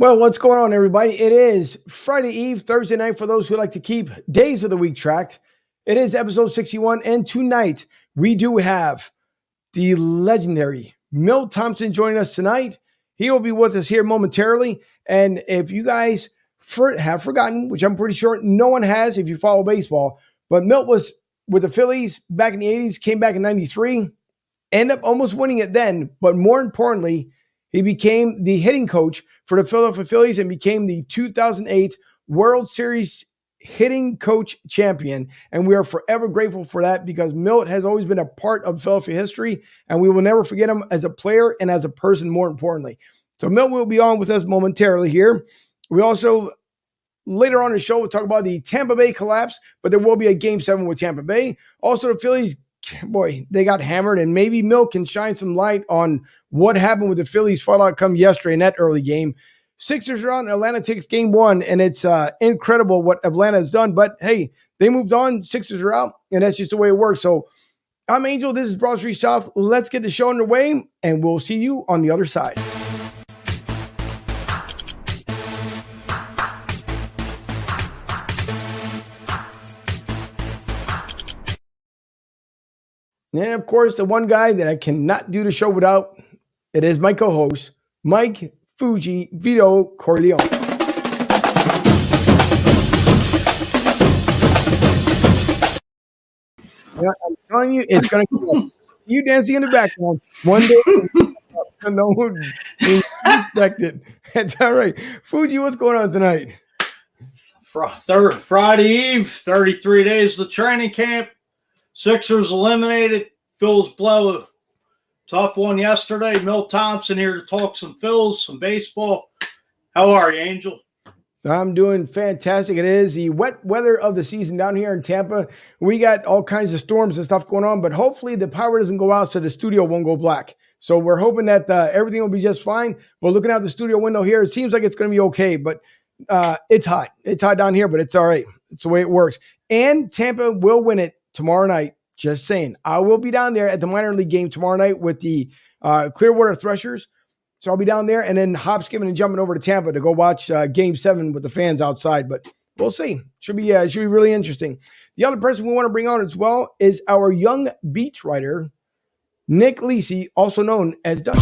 Well, what's going on, everybody? It is Friday Eve, Thursday night for those who like to keep days of the week tracked. It is episode 61, and tonight we do have the legendary Milt Thompson joining us tonight. He will be with us here momentarily, and if you guys have forgotten, which I'm pretty sure no one has if you follow baseball, but Milt was with the Phillies back in the 80s, came back in 93, ended up almost winning it then, but more importantly, he became the hitting coach for the Philadelphia Phillies and became the 2008 World Series hitting coach champion. And we are forever grateful for that because Milt has always been a part of Philadelphia history, and we will never forget him as a player and as a person, more importantly. So Milt will be on with us momentarily here. We also, later on in the show, we'll talk about the Tampa Bay collapse, but there will be a Game 7 with Tampa Bay. Also, the Phillies, boy, they got hammered, and maybe Milt can shine some light on what happened with the Phillies fallout come yesterday in that early game. Sixers are out, and Atlanta takes game 1, and it's incredible what Atlanta has done. But, hey, they moved on. Sixers are out, and that's just the way it works. So I'm Angel. This is Broad Street South. Let's get the show underway, and we'll see you on the other side. And, of course, the one guy that I cannot do the show without, it is my co-host, Mike Fuji Vito Corleone. Yeah, I'm telling you, it's going to come. You dancing in the background. One day, no one expected. That's all right. Fuji, what's going on tonight? Friday Eve, 33 days of the training camp. Sixers eliminated. Phillies blow a tough one yesterday. Milt Thompson here to talk some Phillies, some baseball. How are you, Angel? I'm doing fantastic. It is the wet weather of the season down here in Tampa. We got all kinds of storms and stuff going on, but hopefully the power doesn't go out so the studio won't go black. So we're hoping that everything will be just fine. But looking out the studio window here, it seems like it's going to be okay, but it's hot. It's hot down here, but it's all right. It's the way it works. And Tampa will win it tomorrow night. Just saying. I will be down there at the minor league game tomorrow night with the Clearwater Threshers. So I'll be down there and then hop-skipping and jumping over to Tampa to go watch Game 7 with the fans outside. But we'll see. Should be really interesting. The other person we want to bring on as well is our young beat writer, Nick Lisi, also known as Doug.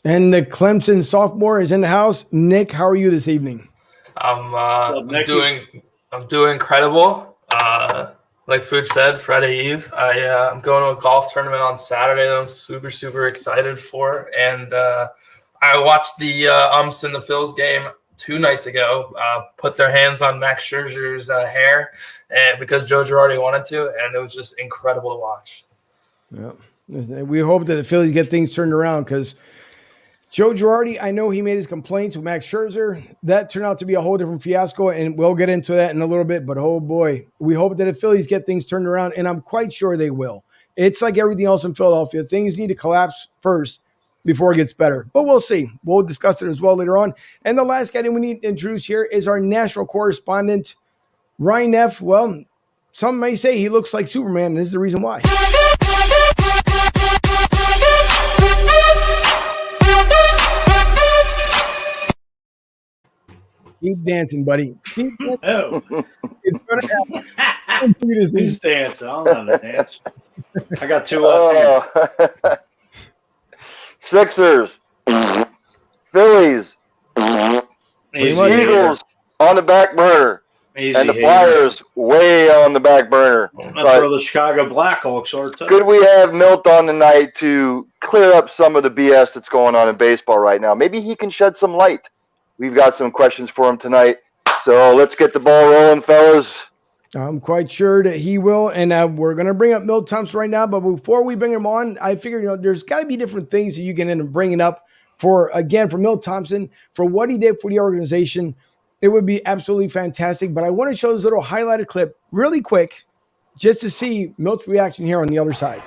And the Clemson sophomore is in the house. Nick, how are you this evening? I'm doing incredible. Like Food said, Friday Eve. I'm going to a golf tournament on Saturday that I'm super excited for. And I watched the umps in the Phils game 2 nights ago put their hands on Max Scherzer's hair because Joe Girardi wanted to, and it was just incredible to watch. Yeah, we hope that the Phillies get things turned around because Joe Girardi, I know he made his complaints with Max Scherzer. That turned out to be a whole different fiasco, and we'll get into that in a little bit. But, oh, boy, we hope that the Phillies get things turned around, and I'm quite sure they will. It's like everything else in Philadelphia. Things need to collapse first before it gets better. But we'll see. We'll discuss it as well later on. And the last guy that we need to introduce here is our national correspondent, Ryan F. Well, some may say he looks like Superman, and this is the reason why. Keep dancing, buddy. Keep dancing. Oh. It's going to happen. Who's dancing? I don't know how to dance. I got 2 left hands. Sixers. Phillies. Eagles on the back burner. Easy, and the Flyers way on the back burner. That's where the Chicago Blackhawks are, too. Could we have Milt on tonight to clear up some of the BS that's going on in baseball right now? Maybe he can shed some light. We've got some questions for him tonight. So let's get the ball rolling, fellas. I'm quite sure that he will. And we're going to bring up Milt Thompson right now. But before we bring him on, I figure, there's got to be different things that you can end up bringing up for Milt Thompson, for what he did for the organization. It would be absolutely fantastic. But I want to show this little highlighted clip really quick just to see Milt's reaction here on the other side.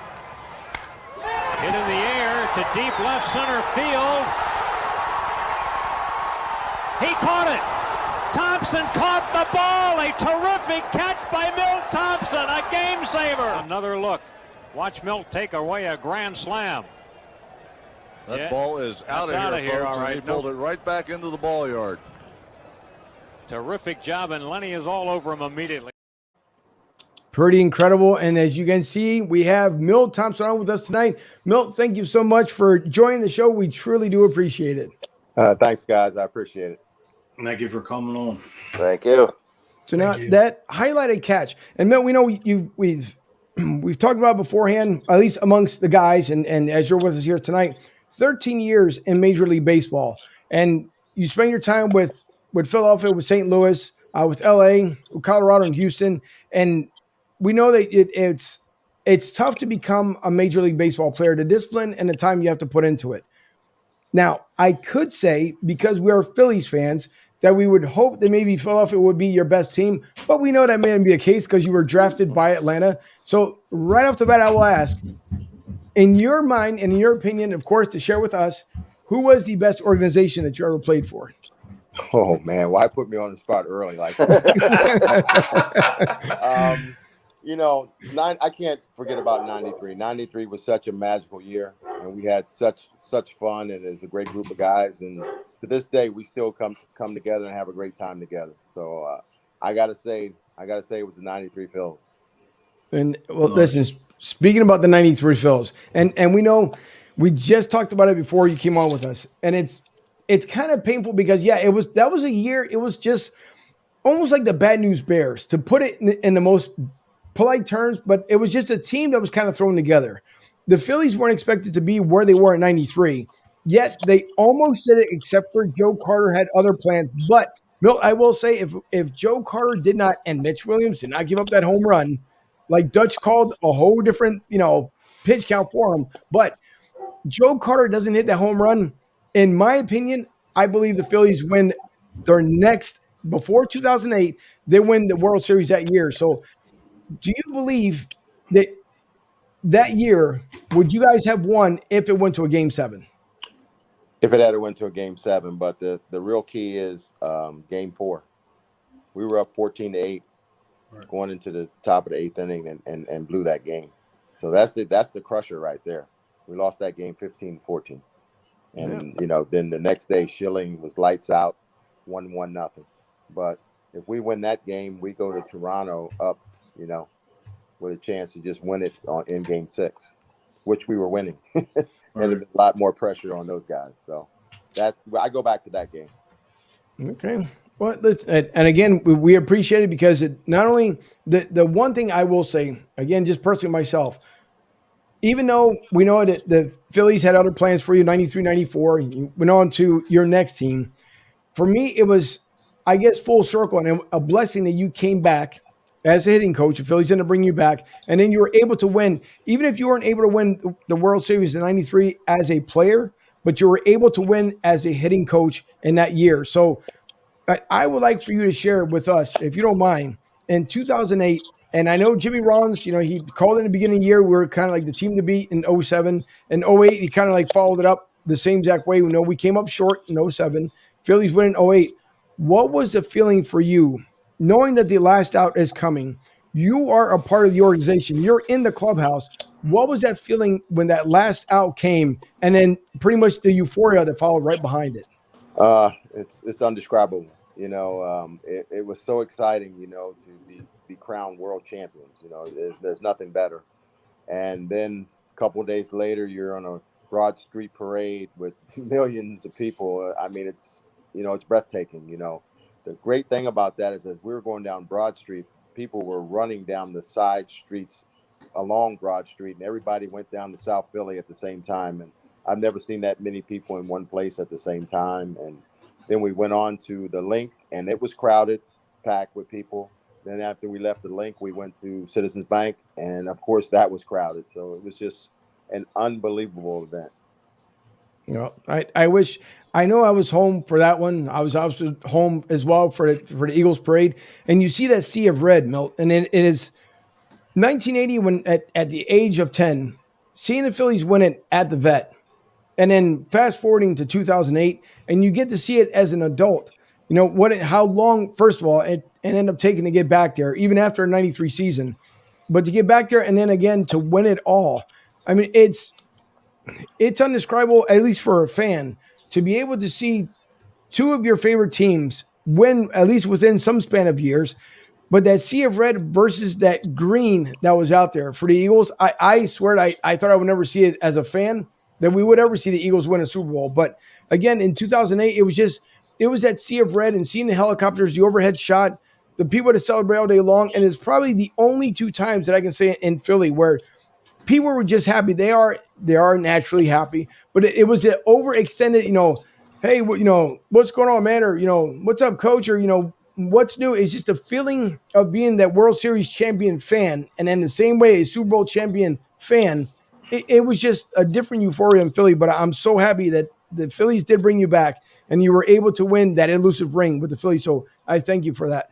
Hit in the air to deep left center field. He caught it. Thompson caught the ball. A terrific catch by Milt Thompson. A game saver. Another look. Watch Milt take away a grand slam. That ball is out of here, folks, all right. He pulled it right back into the ball yard. Terrific job, and Lenny is all over him immediately. Pretty incredible. And as you can see, we have Milt Thompson on with us tonight. Milt, thank you so much for joining the show. We truly do appreciate it. Thanks, guys. I appreciate it. Thank you for coming on. Thank you. So now that highlighted catch, and Milt, we know we've talked about beforehand, at least amongst the guys, and as you're with us here tonight, 13 years in Major League Baseball. And you spend your time with Philadelphia, with St. Louis, with LA, with Colorado, and Houston. And we know that it's tough to become a Major League Baseball player, the discipline and the time you have to put into it. Now, I could say, because we are Phillies fans, that we would hope that maybe Philadelphia would be your best team, but we know that may not be the case because you were drafted by Atlanta. So right off the bat, I will ask, in your mind and in your opinion, of course, to share with us, who was the best organization that you ever played for? Oh, man. Why put me on the spot early like that? I can't forget about 93. 93 was such a magical year, and we had such fun, and it was a great group of guys. And to this day, we still come together and have a great time together. So I gotta say it was the 93 Phillies. And well, listen, speaking about the 93 Phillies, and we know we just talked about it before you came on with us, and it's kind of painful because that was a year. It was just almost like the Bad News Bears, to put it in the most polite terms, but it was just a team that was kind of thrown together. The Phillies weren't expected to be where they were in 93, yet they almost did it, except for Joe Carter had other plans. But Milt, I will say, if Joe Carter did not, and Mitch Williams did not give up that home run, like Dutch called a whole different, pitch count for him. But Joe Carter doesn't hit that home run, in my opinion, I believe the Phillies win their next, before 2008, they win the World Series that year. So do you believe that year, would you guys have won if it went to a Game 7? If it had went to a Game 7, but the real key is Game 4. We were up 14-8 going into the top of the 8th inning and blew that game. So that's the crusher right there. We lost that game 15-14. And, then the next day, Schilling was lights out, 1-0. But if we win that game, we go to Toronto up, with a chance to just win it in Game 6, which we were winning. And there's a lot more pressure on those guys. So I go back to that game. Okay. Well, and again, we appreciate it because not only the one thing I will say, again, just personally myself, even though we know that the Phillies had other plans for you, 93, 94, you went on to your next team. For me, it was, I guess, full circle and a blessing that you came back as a hitting coach. The Phillies ended up bringing you back, and then you were able to win, even if you weren't able to win the World Series in 93 as a player, but you were able to win as a hitting coach in that year. So I would like for you to share with us, if you don't mind, in 2008, and I know Jimmy Rollins, he called in the beginning of the year, we were kind of like the team to beat in 07. In 08, he kind of like followed it up the same exact way. We know we came up short in 07. Phillies win in 08. What was the feeling for you, knowing that the last out is coming? You are a part of the organization. You're in the clubhouse. What was that feeling when that last out came, and then pretty much the euphoria that followed right behind it? It's indescribable. It was so exciting, to be crowned world champions. There's nothing better. And then a couple of days later, you're on a Broad Street parade with millions of people. I mean, it's breathtaking. The great thing about that is, as we were going down Broad Street, people were running down the side streets along Broad Street, and everybody went down to South Philly at the same time. And I've never seen that many people in one place at the same time. And then we went on to the Link, and it was crowded, packed with people. Then after we left the Link, we went to Citizens Bank, and of course that was crowded. So it was just an unbelievable event. I know I was home for that one. I was also home as well for the Eagles parade, and you see that sea of red, Milt, and it is 1980 when at the age of 10, seeing the Phillies win it at the Vet, and then fast forwarding to 2008, and you get to see it as an adult. How long, first of all, it ended up taking to get back there, even after a 93 season. but to get back there and then again to win it all, I mean, it's undescribable, at least for a fan, to be able to see two of your favorite teams win at least within some span of years. But that sea of red versus that green that was out there for the Eagles, I swear I thought I would never see it as a fan, that we would ever see the Eagles win a Super Bowl. But again, in 2008, it was that sea of red and seeing the helicopters, the overhead shot, the people that celebrate all day long. And it's probably the only two times that I can say in Philly where people were just happy. They are naturally happy, but it was an overextended, hey, what's going on, man? Or, what's up, coach? Or, what's new? It's just a feeling of being that World Series champion fan. And then the same way a Super Bowl champion fan, it was just a different euphoria in Philly. But I'm so happy that the Phillies did bring you back and you were able to win that elusive ring with the Phillies. So I thank you for that.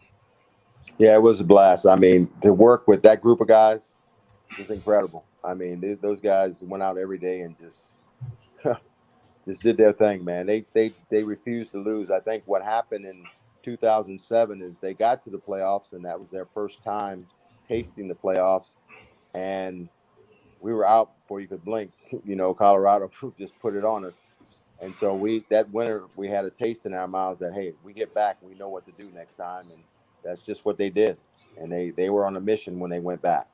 Yeah, it was a blast. I mean, to work with that group of guys was incredible. I mean, those guys went out every day and just did their thing, man. They refused to lose. I think what happened in 2007 is they got to the playoffs, and that was their first time tasting the playoffs. And we were out before you could blink. Colorado just put it on us. And so that winter, we had a taste in our mouths that, hey, we get back, we know what to do next time. And that's just what they did. And they were on a mission when they went back.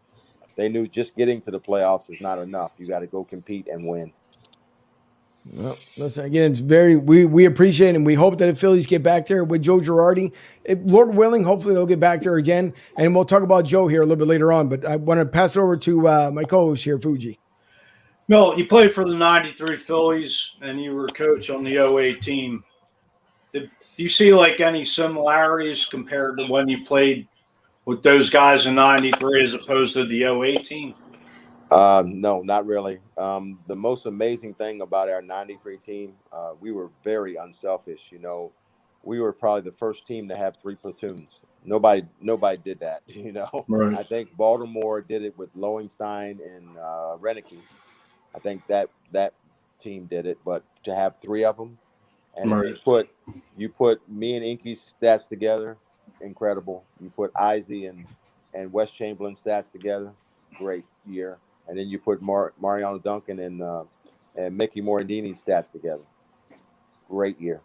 They knew just getting to the playoffs is not enough. You got to go compete and win. Well, listen, again, it's we appreciate it, and we hope that the Phillies get back there with Joe Girardi. Lord willing, hopefully they'll get back there again, and we'll talk about Joe here a little bit later on. But I want to pass it over to my co-host here, Fuji. Milt, you played for the 93 Phillies, and you were coach on the 08 team. Do you see like any similarities compared to when you played with those guys in 93 as opposed to the 08 team? No, not really. The most amazing thing about our 93 team, we were very unselfish. We were probably the first team to have 3 platoons. Nobody did that, Right. I think Baltimore did it with Lowenstein and Renicky. I think that team did it, but to have 3 of them, and right. you put me and Inky's stats together, incredible. You put Izzy and Wes Chamberlain's stats together, great year. And then you put Mariano Duncan and Mickey Morandini's stats together, great year.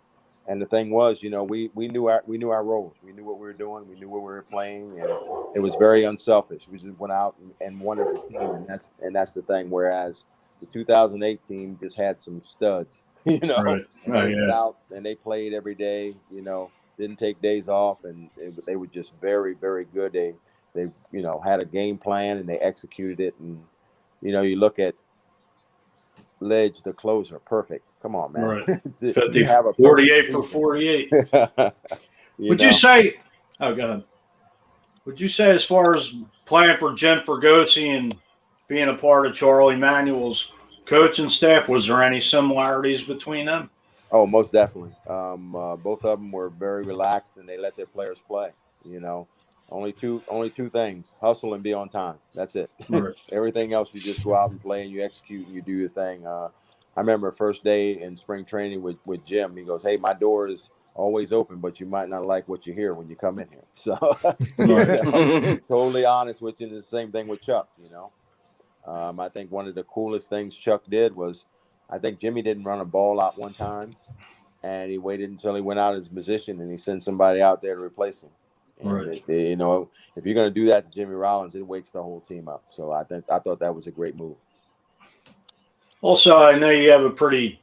And the thing was, we knew our roles. We knew what we were doing. We knew what we were playing, and it was very unselfish. We just went out and won as a team, and that's the thing. Whereas the 2008 team just had some studs, Right. And they went out and they played every day. Didn't take days off, and they were just very, very good. They had a game plan and they executed it. And you look at Ledge, the closer, perfect. Come on, man. Right. 48 for 48. Would you say? Oh, go ahead. Would you say, as far as playing for Jen Fergosi and being a part of Charlie Manuel's coaching staff, was there any similarities between them? Oh, most definitely. Both of them were very relaxed and they let their players play. Only two things: hustle and be on time. That's it. Right. Everything else, you just go out and play and you execute and you do your thing. I remember first day in spring training with Jim. He goes, "Hey, my door is always open, but you might not like what you hear when you come in here." So totally honest with you. And the same thing with Chuck. I think one of the coolest things Chuck did was, I think Jimmy didn't run a ball out one time, and he waited until he went out of his position and he sent somebody out there to replace him. And right. If you're going to do that to Jimmy Rollins, it wakes the whole team up. So I thought that was a great move. Also, I know you have a pretty,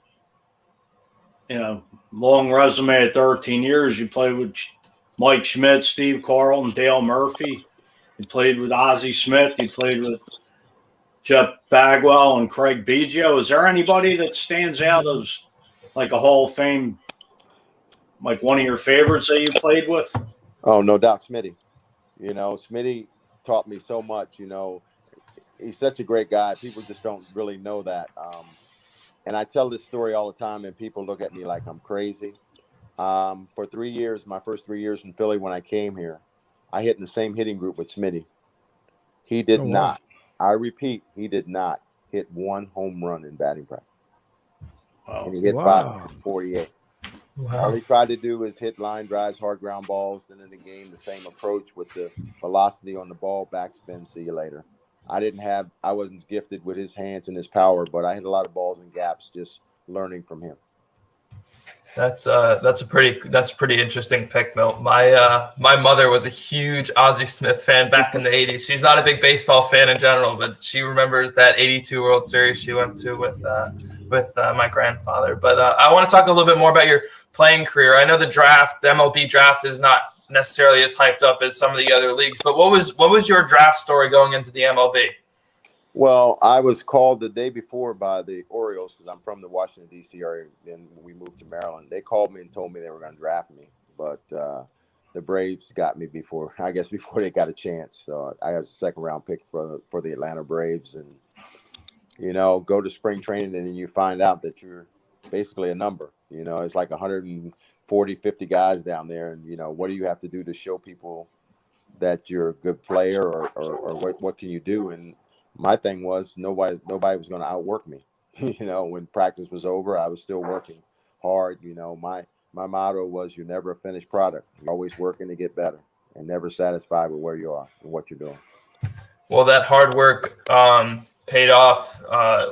long resume at 13 years. You played with Mike Schmidt, Steve Carl, and Dale Murphy. You played with Ozzie Smith. You played with Jeff Bagwell and Craig Biggio. Is there anybody that stands out as like a Hall of Fame, like one of your favorites that you played with? Oh, no doubt, Smitty. Smitty taught me so much. He's such a great guy. People just don't really know that. And I tell this story all the time, and people look at me like I'm crazy. For 3 years, my first 3 years in Philly, when I came here, I hit in the same hitting group with Smitty. He did not. I repeat, he did not hit one home run in batting practice. Wow. And he hit 548. Wow. All he tried to do is hit line drives, hard ground balls. Then in the game, the same approach with the velocity on the ball, backspin, see you later. I wasn't gifted with his hands and his power, but I hit a lot of balls and gaps just learning from him. That's a pretty interesting pick, Milt. My mother was a huge Ozzie Smith fan back in the 80s. She's not a big baseball fan in general, but she remembers that 82 World Series she went to with my grandfather. But I want to talk a little bit more about your playing career. I know the MLB draft is not necessarily as hyped up as some of the other leagues, but what was your draft story going into the MLB? Well, I was called the day before by the Orioles because I'm from the Washington, D.C. area. Then we moved to Maryland. They called me and told me they were going to draft me. But the Braves got me before they got a chance. So I was a second-round pick for the Atlanta Braves. And, go to spring training and then you find out that you're basically a number. It's like 140, 50 guys down there. And, what do you have to do to show people that you're a good player or what can you do? And my thing was nobody was going to outwork me. When practice was over, I was still working hard. My motto was you're never a finished product. You're always working to get better and never satisfied with where you are and what you're doing. Well, that hard work paid off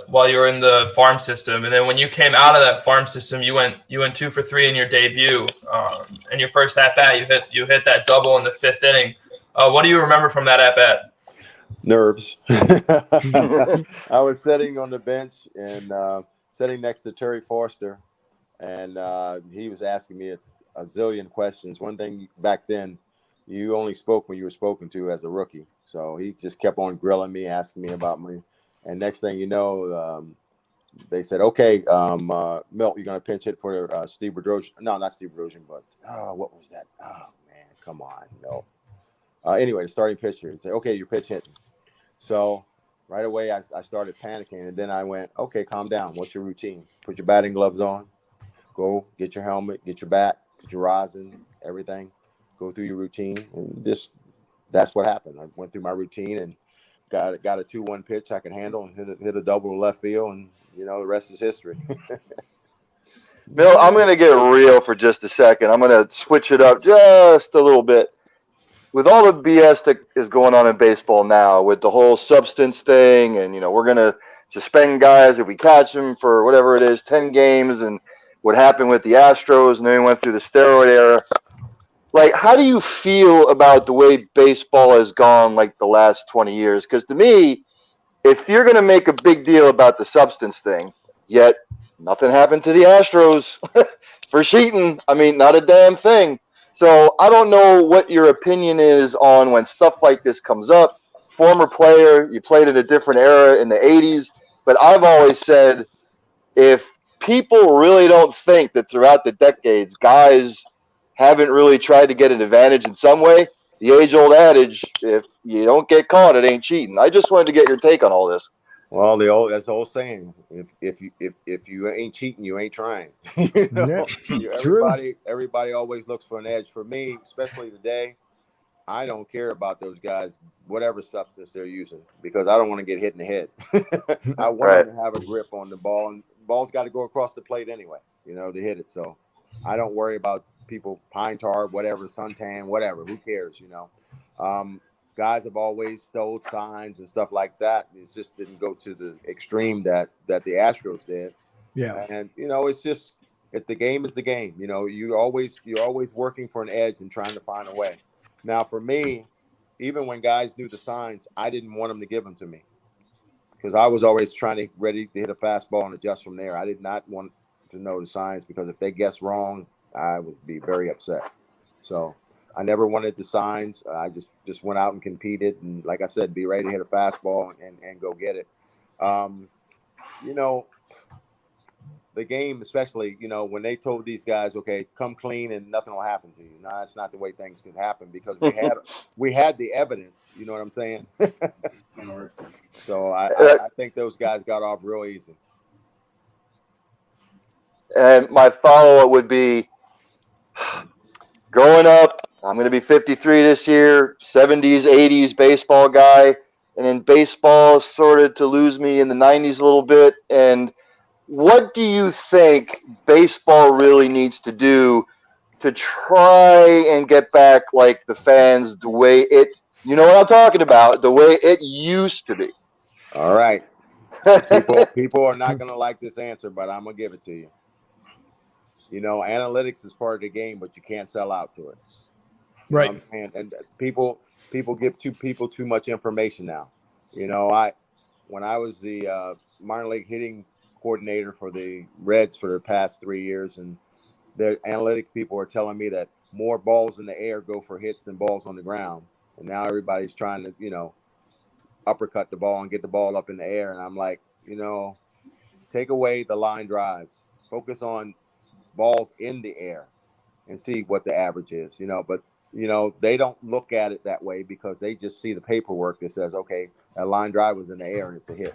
while you were in the farm system. And then when you came out of that farm system, you went 2 for 3 in your debut. And your first at-bat, you hit that double in the 5th inning. What do you remember from that at-bat? Nerves. I was sitting on the bench and sitting next to Terry Forster, and he was asking me a zillion questions. One thing back then, you only spoke when you were spoken to as a rookie. So he just kept on grilling me, asking me about me. And next thing you know, they said, okay, Milt, you're going to pinch hit for Steve Bedrosian. No, not Steve Bedrosian, but what was that? Oh, man, come on. No. Anyway, the starting pitcher, he said, okay, you're pitch hitting. So right away, I started panicking. And then I went, okay, calm down. What's your routine? Put your batting gloves on. Go get your helmet, get your bat, get your rosin, everything. Go through your routine. And that's what happened. I went through my routine and got a 2-1 pitch I could handle and hit a double to left field. And, the rest is history. Bill, I'm going to get real for just a second. I'm going to switch it up just a little bit. With all the BS that is going on in baseball now, with the whole substance thing, and we're gonna suspend guys if we catch them for whatever it is, 10 games, and what happened with the Astros, and then we went through the steroid era. Like, how do you feel about the way baseball has gone, like the last 20 years? Because to me, if you're gonna make a big deal about the substance thing, yet nothing happened to the Astros for cheating. I mean, not a damn thing. So I don't know what your opinion is on when stuff like this comes up. Former player, you played in a different era in the 80s, but I've always said if people really don't think that throughout the decades guys haven't really tried to get an advantage in some way, the age-old adage, if you don't get caught, it ain't cheating. I just wanted to get your take on all this. Well, that's the old saying. If you ain't cheating, you ain't trying. Everybody always looks for an edge. For me, especially today, I don't care about those guys, whatever substance they're using, because I don't want to get hit in the head. I want them to have a grip on the ball, and the ball's got to go across the plate anyway, to hit it. So I don't worry about people pine tar, whatever, suntan, whatever. Who cares, Guys have always stole signs and stuff like that. It just didn't go to the extreme that the Astros did. Yeah. And it's just if the game is the game. You're always working for an edge and trying to find a way. Now, for me, even when guys knew the signs, I didn't want them to give them to me because I was always ready to hit a fastball and adjust from there. I did not want to know the signs because if they guessed wrong, I would be very upset. So I never wanted the signs. I just went out and competed. And like I said, be ready to hit a fastball and go get it. The game, especially, when they told these guys, okay, come clean and nothing will happen to you. No, that's not the way things can happen because we had the evidence. You know what I'm saying? So I think those guys got off real easy. And my follow-up would be, growing up, I'm going to be 53 this year, 70s, 80s baseball guy. And then baseball started to lose me in the 90s a little bit. And what do you think baseball really needs to do to try and get back like the fans the way it, you know what I'm talking about, the way it used to be? All right. People are not going to like this answer, but I'm going to give it to you. You know, analytics is part of the game, but you can't sell out to it. You know what I'm saying? And people give too much information now. You know, when I was the minor league hitting coordinator for the Reds for the past 3 years, and their analytic people are telling me that more balls in the air go for hits than balls on the ground. And now everybody's trying to, you know, uppercut the ball and get the ball up in the air. And I'm like, you know, take away the line drives, focus on balls in the air and see what the average is, you know. But, you know, they don't look at it that way because they just see the paperwork that says, okay, a line drive was in the air and it's a hit.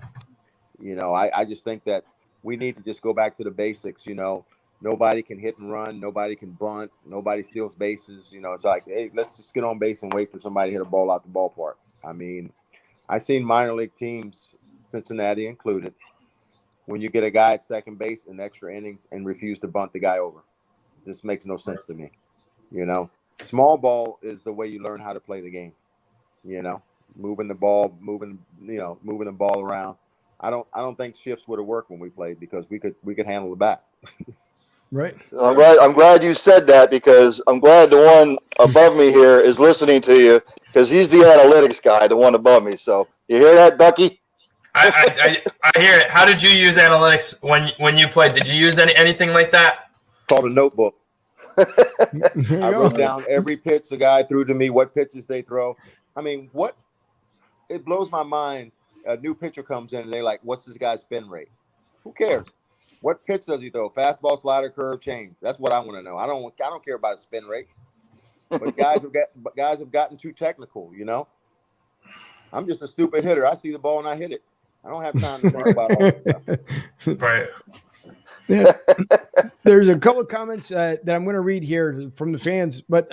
You know, I just think that we need to just go back to the basics. You know, nobody can hit and run. Nobody can bunt. Nobody steals bases. You know, it's like, hey, let's just get on base and wait for somebody to hit a ball out the ballpark. I mean, I've seen minor league teams, Cincinnati included, when you get a guy at second base in extra innings and refuse to bunt the guy over. This makes no sense to me. You know, small ball is the way you learn how to play the game. You know, moving the ball around. I don't think shifts would have worked when we played because we could handle the bat. Right. I'm glad you said that because I'm glad the one above me here is listening to you because he's the analytics guy, the one above me. So you hear that, Ducky? I hear it. How did you use analytics when you played? Did you use anything like that? Called a notebook. I wrote down every pitch the guy threw to me, what pitches they throw. I mean, it blows my mind. A new pitcher comes in and they're like, what's this guy's spin rate? Who cares? What pitch does he throw? Fastball, slider, curve, change. That's what I want to know. I don't care about his spin rate. But guys have gotten too technical, you know. I'm just a stupid hitter. I see the ball and I hit it. I don't have time to think about all this stuff. Right. Yeah. There's a couple of comments that I'm going to read here from the fans, but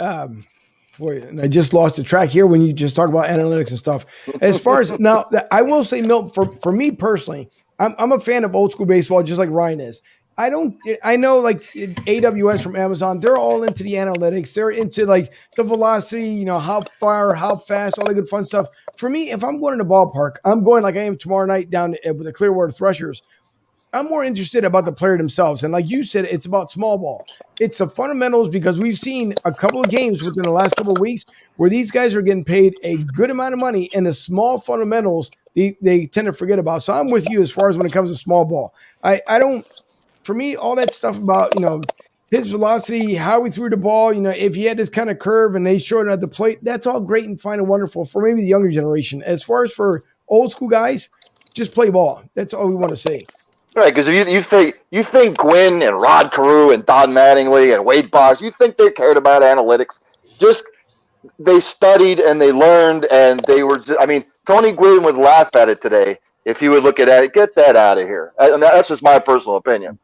boy, and I just lost the track here when you just talk about analytics and stuff. As far as now, I will say, Milt, for me personally, I'm a fan of old school baseball, just like Ryan is. I know like AWS from Amazon, they're all into the analytics. They're into like the velocity, you know, how far, how fast, all the good fun stuff. For me, if I'm going to the ballpark, I'm going like I am tomorrow night down with the Clearwater Threshers. I'm more interested about the player themselves. And like you said, it's about small ball. It's the fundamentals because we've seen a couple of games within the last couple of weeks where these guys are getting paid a good amount of money and the small fundamentals they tend to forget about. So I'm with you as far as when it comes to small ball. I don't, for me, all that stuff about, you know, his velocity, how he threw the ball, you know, if he had this kind of curve and they showed it at the plate, that's all great and fine and wonderful for maybe the younger generation. As far as for old school guys, just play ball. That's all we want to say. Right, because you think Gwynn and Rod Carew and Don Mattingly and Wade Boggs, you think they cared about analytics? Just they studied and they learned and they were. I mean, Tony Gwynn would laugh at it today if he would look at it. Get that out of here. And that's just my personal opinion.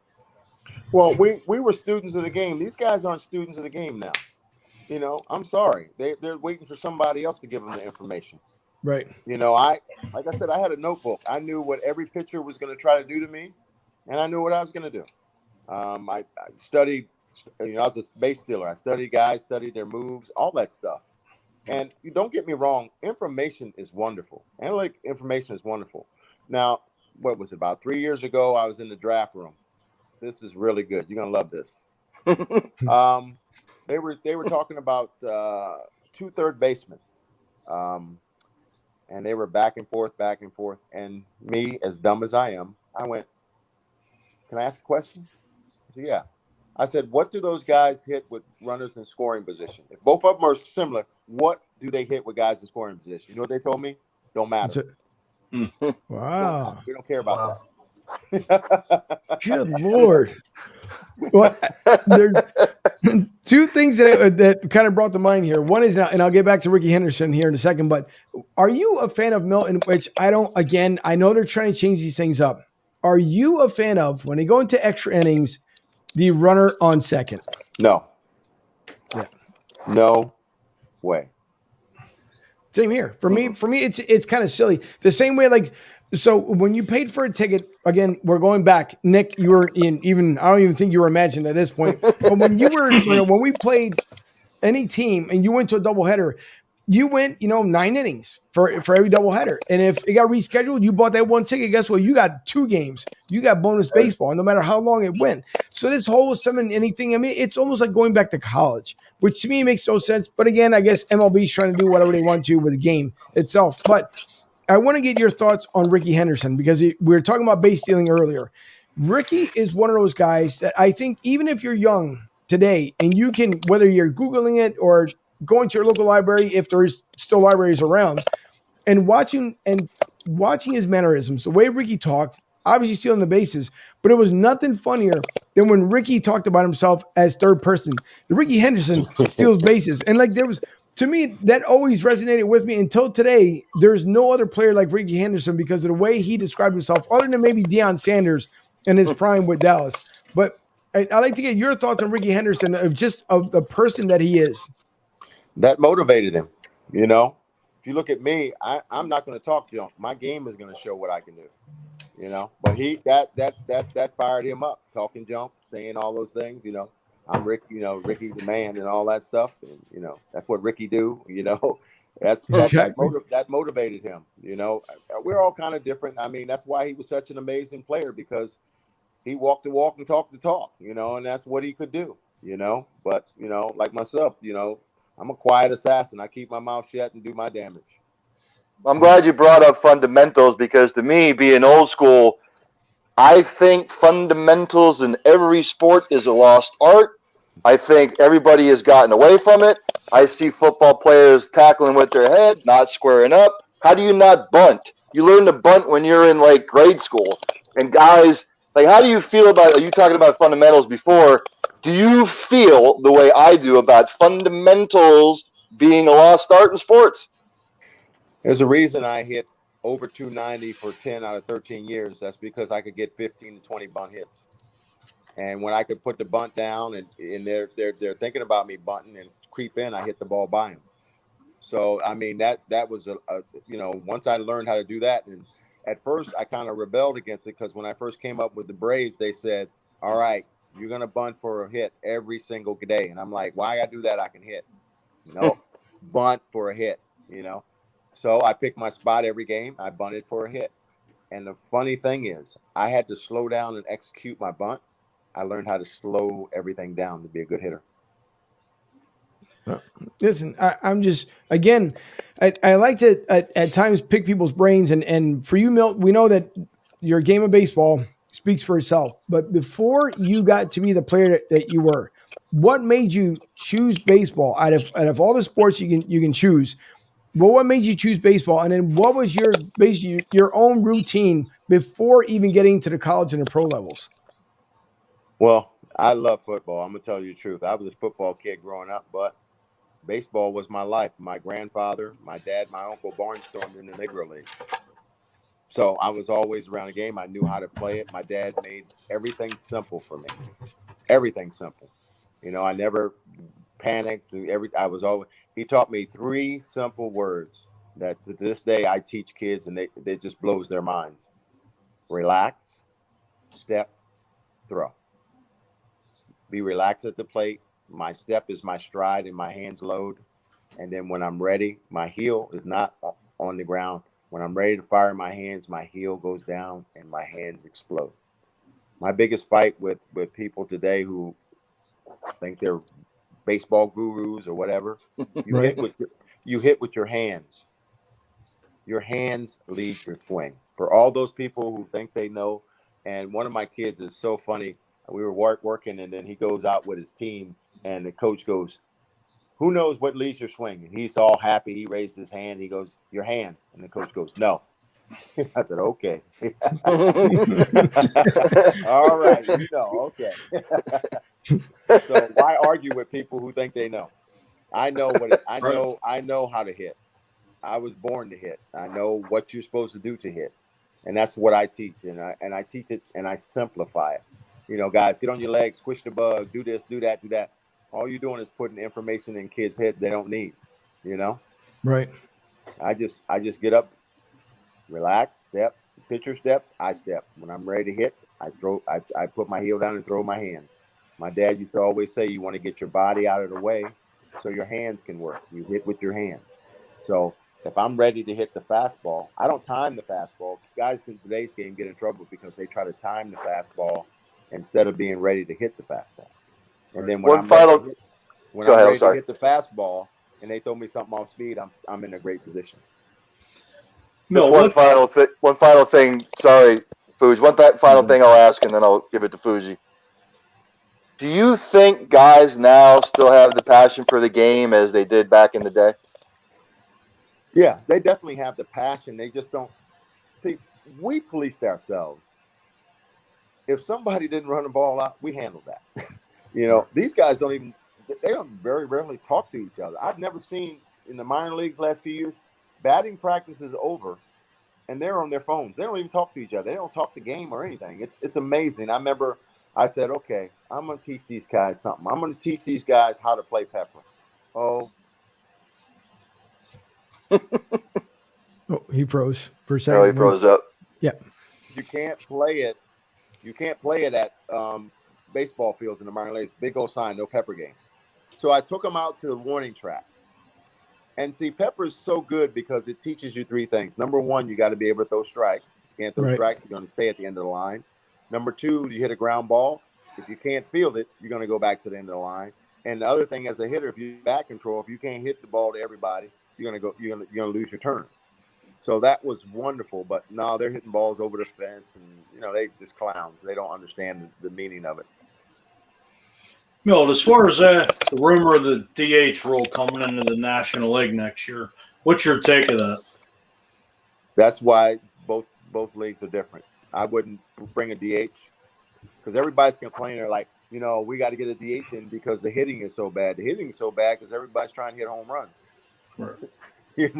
Well, we were students of the game. These guys aren't students of the game now. You know, I'm sorry. They're waiting for somebody else to give them the information. Right. You know, like I said, I had a notebook. I knew what every pitcher was going to try to do to me, and I knew what I was going to do. I studied, you know, I was a base stealer. I studied guys, studied their moves, all that stuff. And you don't get me wrong, information is wonderful. Analytic information is wonderful. Now, what was it, about 3 years ago, I was in the draft room. This is really good. You're going to love this. They were talking about 2 third basemen. And they were back and forth. And me, as dumb as I am, I went, can I ask a question? I said, yeah. I said, what do those guys hit with runners in scoring position? If both of them are similar, what do they hit with guys in scoring position? You know what they told me? Don't matter. Wow. We don't care about that. Good Lord. Well, there's 2 things that kind of brought to mind here. One is now, and I'll get back to Ricky Henderson here in a second, but are you a fan of Milton, which I know they're trying to change these things up. Are you a fan of, when they go into extra innings, the runner on second? No. Yeah. No way. Same here. For me, it's kind of silly. The same way, like So when you paid for a ticket, again, we're going back. Nick, you were even, I don't even think you were imagined at this point. But when you were, when we played any team and you went to a doubleheader, you went, 9 innings for every doubleheader. And if it got rescheduled, you bought that one ticket. Guess what? You got 2 games. You got bonus baseball, no matter how long it went. So this whole summon anything, I mean, it's almost like going back to college, which to me makes no sense. But again, I guess MLB is trying to do whatever they want to with the game itself. But I want to get your thoughts on Ricky Henderson because we were talking about base stealing earlier. Ricky is one of those guys that I think even if you're young today and you can, whether you're Googling it or going to your local library, if there's still libraries around, and watching his mannerisms, the way Ricky talked, obviously stealing the bases, but it was nothing funnier than when Ricky talked about himself as third person. The Ricky Henderson steals bases. And like to me, that always resonated with me until today. There's no other player like Ricky Henderson because of the way he described himself, other than maybe Deion Sanders in his prime with Dallas. But I'd like to get your thoughts on Ricky Henderson of the person that he is. That motivated him. If you look at me, I'm not going to talk junk. My game is going to show what I can do. But that fired him up, talking junk, saying all those things. I'm Rick, Ricky the man and all that stuff. And, that's what Ricky do, that motivated him. We're all kind of different. I mean, that's why he was such an amazing player, because he walked the walk and talked the talk, and that's what he could do, but, like myself, I'm a quiet assassin. I keep my mouth shut and do my damage. I'm glad you brought up fundamentals, because to me, being old school, I think fundamentals in every sport is a lost art. I think everybody has gotten away from it. I see football players tackling with their head, not squaring up. How do you not bunt? You learn to bunt when you're in like grade school. And guys, like, how do you feel about, are you talking about fundamentals before? Do you feel the way I do about fundamentals being a lost art in sports? There's a reason I hit over 290 for 10 out of 13 years. That's because I could get 15 to 20 bunt hits. And when I could put the bunt down and they're thinking about me bunting and creep in, I hit the ball by him. So, I mean, that was once I learned how to do that, and at first I kind of rebelled against it, because when I first came up with the Braves, they said, all right, you're going to bunt for a hit every single day. And I'm like, why I do that? I can hit. Bunt for a hit, So I picked my spot every game. I bunted for a hit. And the funny thing is, I had to slow down and execute my bunt. I learned how to slow everything down to be a good hitter. Listen, I'm just, again, I like to at times pick people's brains. And for you, Milt, we know that your game of baseball speaks for itself. But before you got to be the player that you were, what made you choose baseball out of all the sports you can choose? Well, what made you choose baseball? And then what was your own routine before even getting to the college and the pro levels? Well, I love football. I'm going to tell you the truth. I was a football kid growing up, but baseball was my life. My grandfather, my dad, my uncle barnstormed in the Negro League. So I was always around the game. I knew how to play it. My dad made everything simple for me. Everything simple. I never panicked. He taught me 3 simple words that to this day I teach kids, and they just blows their minds. Relax, step, throw. Be relaxed at the plate. My step is my stride and my hands load. And then when I'm ready, my heel is not on the ground. When I'm ready to fire my hands, my heel goes down and my hands explode. My biggest fight with people today who think they're baseball gurus or whatever, you hit with your hands. Your hands lead your swing. For all those people who think they know, and one of my kids is so funny. We were working, and then he goes out with his team, and the coach goes, who knows what leads your swing? And he's all happy. He raised his hand. He goes, your hands. And the coach goes, no. I said, okay. All right. Okay. So why argue with people who think they know? I know I know how to hit. I was born to hit. I know what you're supposed to do to hit. And that's what I teach. And I teach it and I simplify it. Guys, get on your legs, squish the bug, do this, do that, do that. All you're doing is putting information in kids' head they don't need, Right. I just get up, relax, step, pitcher steps, I step. When I'm ready to hit, I put my heel down and throw my hands. My dad used to always say, you want to get your body out of the way so your hands can work. You hit with your hands. So if I'm ready to hit the fastball, I don't time the fastball. Guys in today's game get in trouble because they try to time the fastball instead of being ready to hit the fastball. And then when I'm ready to hit the fastball and they throw me something off speed, I'm in a great position. Just one final thing. Sorry, Fuji. One final thing I'll ask, and then I'll give it to Fuji. Do you think guys now still have the passion for the game as they did back in the day? Yeah, they definitely have the passion. They just don't. See, we policed ourselves. If somebody didn't run the ball out, we handled that. These guys they don't very rarely talk to each other. I've never seen in the minor leagues last few years, batting practice is over and they're on their phones. They don't even talk to each other. They don't talk the game or anything. It's amazing. I remember I said, okay, I'm going to teach these guys something. I'm going to teach these guys how to play pepper. Oh, he froze for a second. Oh, he froze up. Yeah. You can't play it. You can't play it at baseball fields in the minor leagues. Big old sign, no pepper games. So I took them out to the warning track. And see, pepper is so good because it teaches you three things. Number one, you got to be able to throw strikes. You can't throw strikes, you're going to stay at the end of the line. Number two, you hit a ground ball. If you can't field it, you're going to go back to the end of the line. And the other thing, as a hitter, if you back control, if you can't hit the ball to everybody, you're going to lose your turn. So that was wonderful. But no, they're hitting balls over the fence, and they just clowns. They don't understand the meaning of it. Milt, as far as the rumor of the DH rule coming into the National League next year, what's your take of that? That's why both leagues are different. I wouldn't bring a DH because everybody's complaining. They're like, we got to get a DH in because the hitting is so bad. The hitting is so bad because everybody's trying to hit home runs. Right.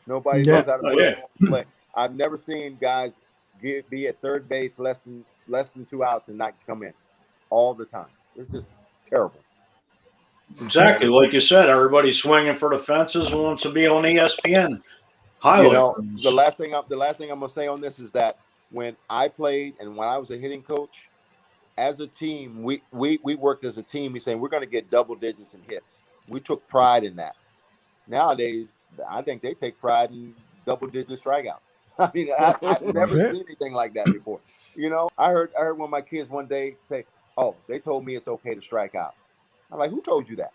Nobody knows how to play. I've never seen guys be at third base less than 2 outs and not come in all the time. It's just terrible. Exactly. Like you said, everybody's swinging for the fences and wants to be on ESPN. The last thing I'm going to say on this is that when I played and when I was a hitting coach, as a team, we worked as a team. We saying we're going to get double digits in hits. We took pride in that. Nowadays, I think they take pride in double-digit strikeouts. I mean, I've never seen anything like that before. I heard one of my kids one day say, "Oh, they told me it's okay to strike out." I'm like, "Who told you that?"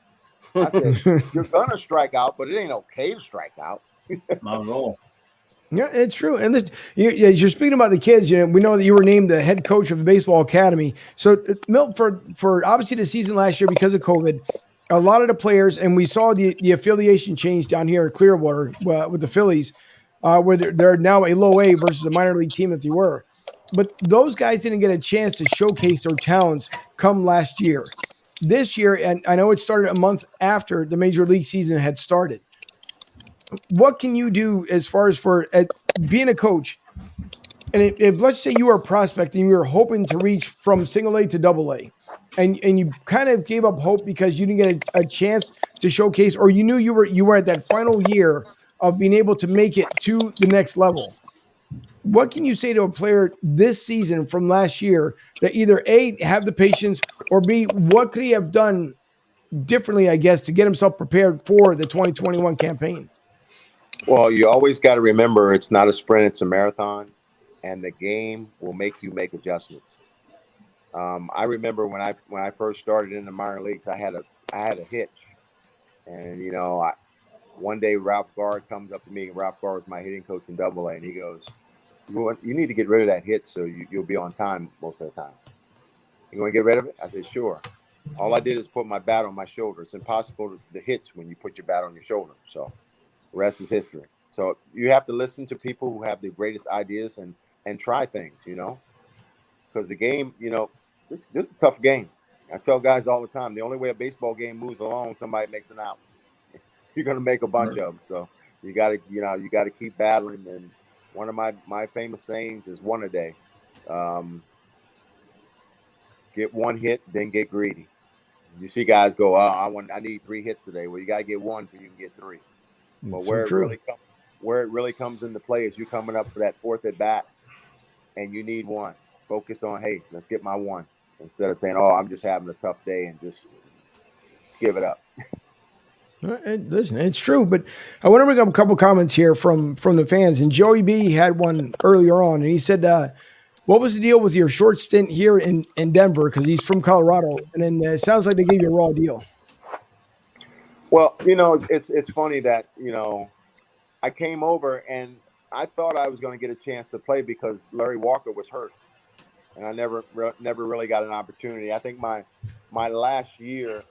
I said, "You're gonna strike out, but it ain't okay to strike out." Not at all. Yeah, it's true. And as you're speaking about the kids, we know that you were named the head coach of the baseball academy. So, Milt, for obviously the season last year because of COVID, a lot of the players, and we saw the affiliation change down here in Clearwater with the Phillies, where they're now a low A versus a minor league team that they were. But those guys didn't get a chance to showcase their talents come last year. This year, and I know it started a month after the major league season had started. What can you do as far as for being a coach? And if let's say you are a prospect and you were hoping to reach from single A to double A, and you kind of gave up hope because you didn't get a chance to showcase, or you knew you were at that final year of being able to make it to the next level. What can you say to a player this season from last year that either A, have the patience, or B, what could he have done differently, I guess, to get himself prepared for the 2021 campaign? Well, you always got to remember it's not a sprint, it's a marathon, and the game will make you make adjustments. I remember when I first started in the minor leagues, I had a hitch, and one day Ralph Gard comes up to me. Ralph Gard was my hitting coach in Double A, and he goes, "You need to get rid of that hitch so you'll be on time most of the time. You want to get rid of it?" I said, "Sure." All I did is put my bat on my shoulder. It's impossible to hitch when you put your bat on your shoulder. So the rest is history. So you have to listen to people who have the greatest ideas and try things, because the game, this is a tough game. I tell guys all the time, the only way a baseball game moves along, somebody makes an out. You're going to make a bunch of them. So you got to keep battling. And one of my famous sayings is one a day. Get one hit, then get greedy. You see guys go, I need 3 hits today. Well, you got to get 1 so you can get 3. But where it really comes into play is you coming up for that 4th at bat and you need one. Focus on, hey, let's get my one, instead of saying, oh, I'm just having a tough day and just give it up. Listen, it's true, but I want to bring up a couple comments here from the fans. And Joey B had one earlier on, and he said, "What was the deal with your short stint here in Denver? Because he's from Colorado, and then it sounds like they gave you a raw deal." Well, it's funny that I came over and I thought I was going to get a chance to play because Larry Walker was hurt, and I never really got an opportunity. I think my last year.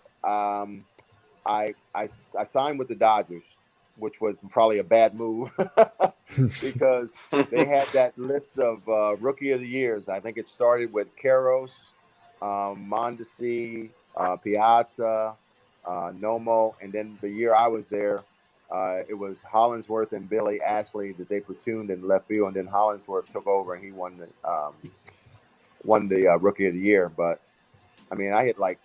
I signed with the Dodgers, which was probably a bad move because they had that list of rookie of the years. I think it started with Karros, Mondesi, Piazza, Nomo, and then the year I was there, it was Hollingsworth and Billy Ashley that they platooned in left field, and then Hollingsworth took over and he won the rookie of the year. But I mean, I hit like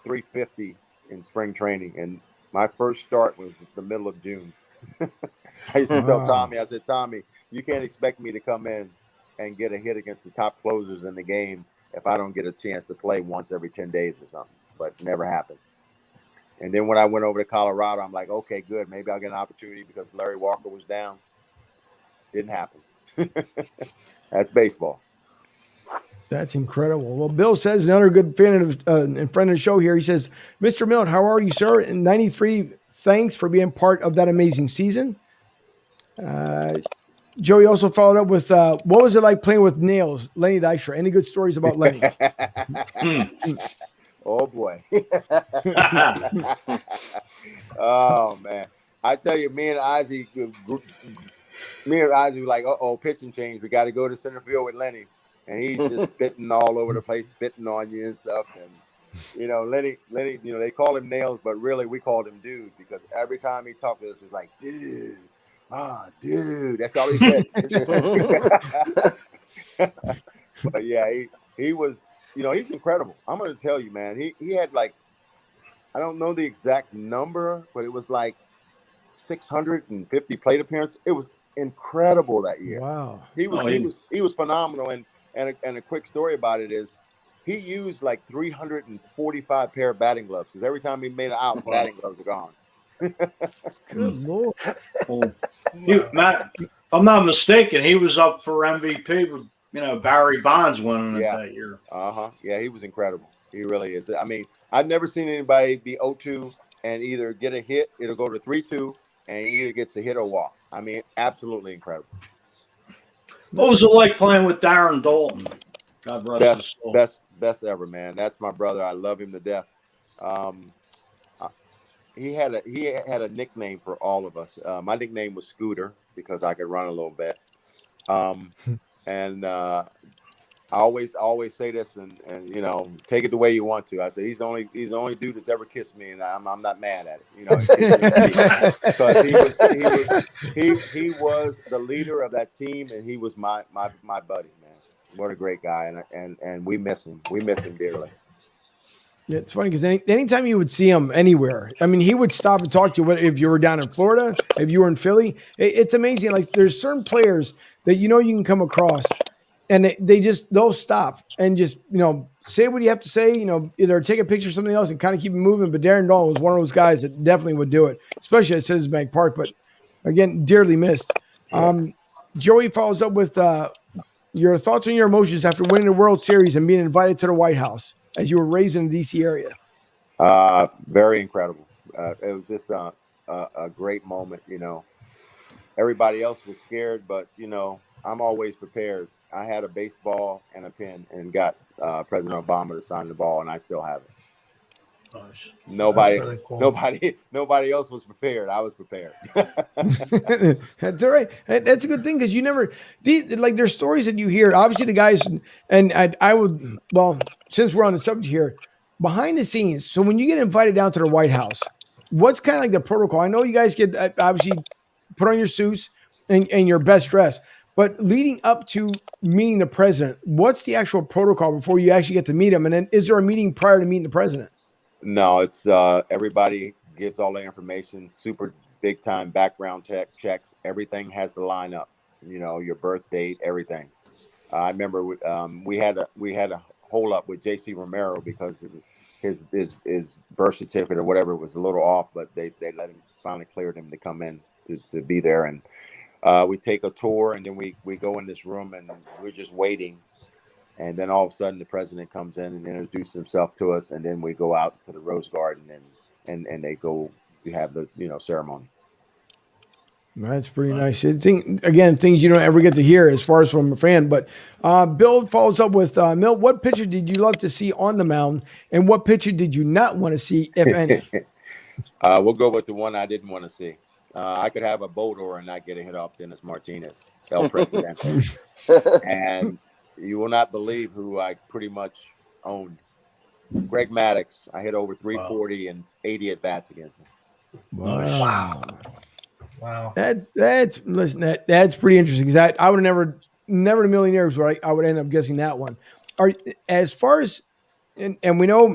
350 in spring training, and my first start was the middle of June. I used to tell Tommy, I said, Tommy, you can't expect me to come in and get a hit against the top closers in the game if I don't get a chance to play once every 10 days or something. But it never happened. And then when I went over to Colorado, I'm like, okay, good, maybe I'll get an opportunity because Larry Walker was down. Didn't happen. That's baseball. That's incredible. Well, Bill says, another good fan of and friend of the show here, he says, "Mr. Milt, how are you, sir? In 93, thanks for being part of that amazing season." Joey also followed up with, what was it like playing with Nails, Lenny Dykstra? Any good stories about Lenny? Oh, boy. Oh, man. I tell you, me and Ozzie were like, pitching change. We got to go to center field with Lenny. And he's just spitting all over the place, spitting on you and stuff. And, Lenny, they call him Nails, but really we called him Dude because every time he talked to us, it was like, dude, dude. That's all he said. But, yeah, he was, he's incredible. I'm going to tell you, man, he had like, I don't know the exact number, but it was like 650 plate appearances. It was incredible that year. Wow. He was phenomenal. And a quick story about it is he used like 345 pair of batting gloves because every time he made an out, batting gloves are gone. Good Lord. Matt, if I'm not mistaken, he was up for MVP with, Barry Bonds winning it that year. Yeah, he was incredible. He really is. I mean, I've never seen anybody be 0-2 and either get a hit, it'll go to 3-2, and he either gets a hit or walk. I mean, absolutely incredible. What was it like playing with Darren Dalton? God rest his soul. Best ever, man. That's my brother. I love him to death. He had a nickname for all of us. My nickname was Scooter because I could run a little bit. And I always say this, and take it the way you want to. I say he's the only dude that's ever kissed me, and I'm not mad at it. Because he was the leader of that team, and he was my buddy, man. What a great guy, and we miss him. We miss him dearly. Yeah, it's funny because anytime you would see him anywhere, I mean, he would stop and talk to you. If you were down in Florida, if you were in Philly, it's amazing. Like there's certain players that you can come across, and they'll stop and just say what you have to say. Either take a picture of something else and kind of keep it moving. But Darren Dalton was one of those guys that definitely would do it, especially at Citizens Bank Park. But again, dearly missed. Yes. Joey follows up with your thoughts and your emotions after winning the World Series and being invited to the White House as you were raised in the D.C. area. Very incredible. It was just a great moment. Everybody else was scared, but I'm always prepared. I had a baseball and a pen and got President Obama to sign the ball, and I still have it. Nice. Nobody, really cool. nobody else was prepared. I was prepared. That's all right. That's a good thing because you never there's stories that you hear. Obviously, the guys and I would since we're on the subject here, behind the scenes. So when you get invited down to the White House, what's kind of like the protocol? I know you guys get obviously put on your suits and your best dress, but leading up to meeting the president, what's the actual protocol before you actually get to meet him? And then is there a meeting prior to meeting the president? No, it's everybody gives all the information, super big time background checks. Everything has to line up, your birth date, everything. I remember we had a hold up with J.C. Romero because his birth certificate or whatever was a little off, but they let him, finally cleared him to come in to be there. And we take a tour, and then we go in this room, and we're just waiting. And then all of a sudden, the president comes in and introduces himself to us, and then we go out to the Rose Garden, and they go to have the ceremony. That's pretty nice. Again, things you don't ever get to hear as far as from a fan. But Bill follows up with, Milt, what pitcher did you love to see on the mound, and what pitcher did you not want to see, if any? We'll go with the one I didn't want to see. I could have a boat or and not get a hit off Dennis Martinez, El Presidente. And you will not believe who I pretty much owned. Greg Maddux. I hit over 340 and 80 at bats against him. Wow. That's pretty interesting, because I would have never in a million years where I would end up guessing that one. As far as and we know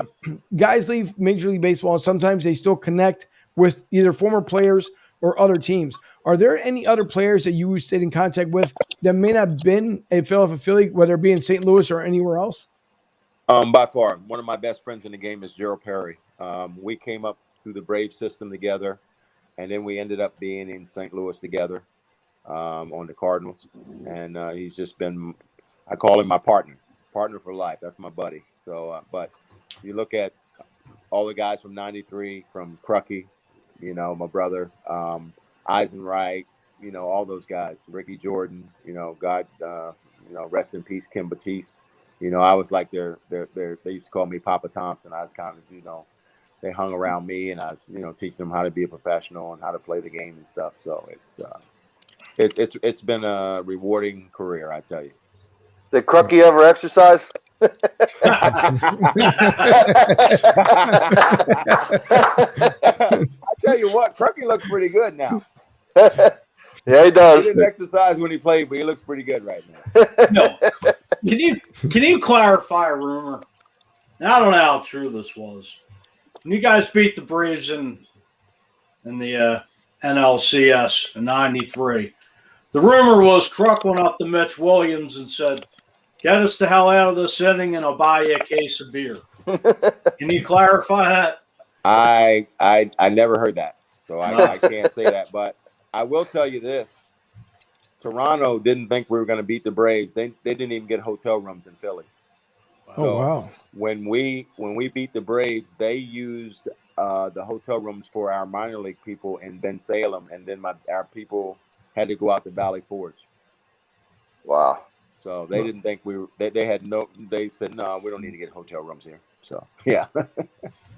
guys leave Major League Baseball, and sometimes they still connect with either former players or other teams. Are there any other players that you stayed in contact with that may not have been a Philadelphia Philly, whether it be in St. Louis or anywhere else? By far, one of my best friends in the game is Gerald Perry. We came up through the Brave system together, and then we ended up being in St. Louis together on the Cardinals. And he's just been, I call him my partner for life. That's my buddy. So, but you look at all the guys from '93, from Crucky, my brother, Eisenreich, all those guys, Ricky Jordan, God, rest in peace, Kim Batiste. I was like they used to call me Papa Thompson. I was kind of, they hung around me, and I was, teaching them how to be a professional and how to play the game and stuff. So it's been a rewarding career, I tell you. Did Crucky ever exercise? I tell you what, Crucky looks pretty good now. Yeah, he does. He didn't exercise when he played, but he looks pretty good right now. No. Can you clarify a rumor? Now, I don't know how true this was. When you guys beat the Braves in the NLCS in '93, the rumor was Kruk went up to Mitch Williams and said, "Get us the hell out of this inning, and I'll buy you a case of beer." Can you clarify that? I never heard that, so I can't say that. But I will tell you this: Toronto didn't think we were going to beat the Braves. They didn't even get hotel rooms in Philly. So wow! When we beat the Braves, they used the hotel rooms for our minor league people in Ben Salem, and then our people had to go out to Valley Forge. Wow! So they didn't think we were. They said no, we don't need to get hotel rooms here. So yeah.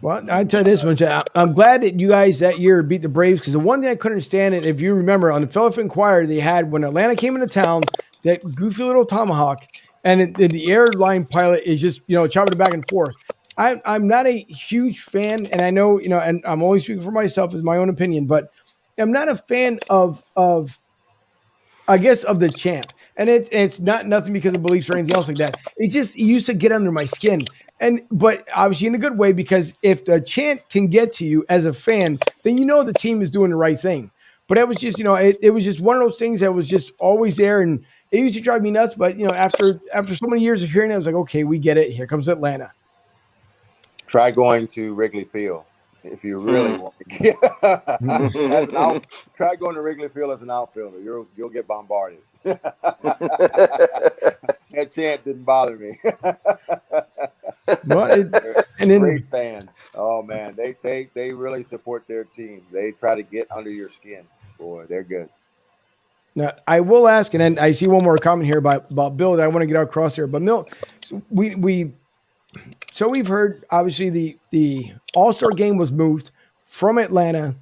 Well, I tell you this much, I'm glad that you guys that year beat the Braves, because the one thing I couldn't understand, and if you remember on the Philadelphia Inquirer, they had when Atlanta came into town that goofy little tomahawk, and the airline pilot is just chopping it back and forth. I'm not a huge fan, and I know and I'm only speaking for myself as my own opinion, but I'm not a fan of I guess of the chant, and it's not nothing because of beliefs or anything else like that. It used to get under my skin. But obviously in a good way, because if the chant can get to you as a fan, then the team is doing the right thing. But it was just, it was just one of those things that was just always there, and it used to drive me nuts. But after so many years of hearing it, I was like, okay, we get it. Here comes Atlanta. Try going to Wrigley Field if you really want to. Try going to Wrigley Field as an outfielder. You'll get bombarded. That chant didn't bother me. Well, and then great fans. Oh man, they really support their team. They try to get under your skin. Boy, they're good. Now I will ask, and then I see one more comment here about Bill that I want to get across here. But Milt, we've heard obviously the All-Star game was moved from Atlanta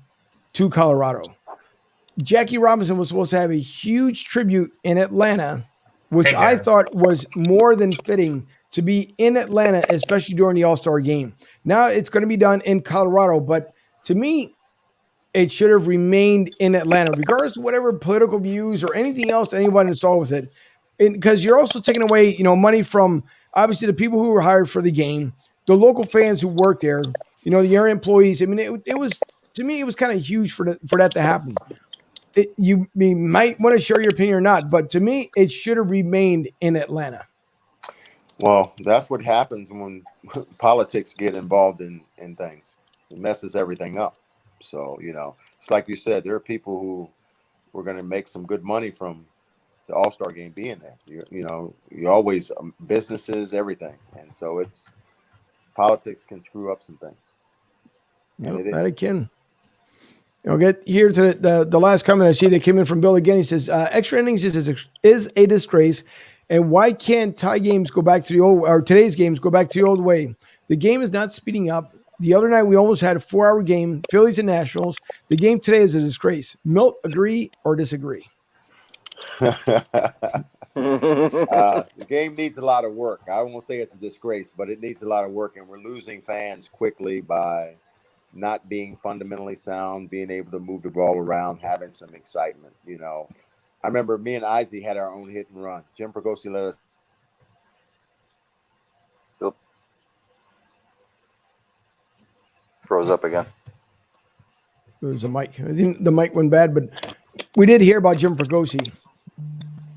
to Colorado. Jackie Robinson was supposed to have a huge tribute in Atlanta, which I thought was more than fitting to be in Atlanta, especially during the All-Star game. Now it's going to be done in Colorado, but to me, it should have remained in Atlanta, regardless of whatever political views or anything else anyone saw with it. Because you're also taking away, money from obviously the people who were hired for the game, the local fans who work there, the area employees. I mean, it was, to me, it was kind of huge for that to happen. you might want to share your opinion or not, but to me, it should have remained in Atlanta. Well, that's what happens when politics get involved in things. It messes everything up. So, it's like you said, there are people who were going to make some good money from the All-Star game being there. You always businesses, everything. And so politics can screw up some things. That it can. I'll get here to the last comment I see that came in from Bill again. He says, extra innings is a disgrace. And why can't tie games go back to the old, or today's games go back to the old way? The game is not speeding up. The other night, we almost had a 4-hour game, Phillies and Nationals. The game today is a disgrace. Milt, agree or disagree? The game needs a lot of work. I won't say it's a disgrace, but it needs a lot of work, and we're losing fans quickly by not being fundamentally sound, being able to move the ball around, having some excitement. I remember me and Izzy had our own hit and run. Jim Fregosi let us. Yep. Froze up again. It was a mic. I think the mic went bad, but we did hear about Jim Fregosi.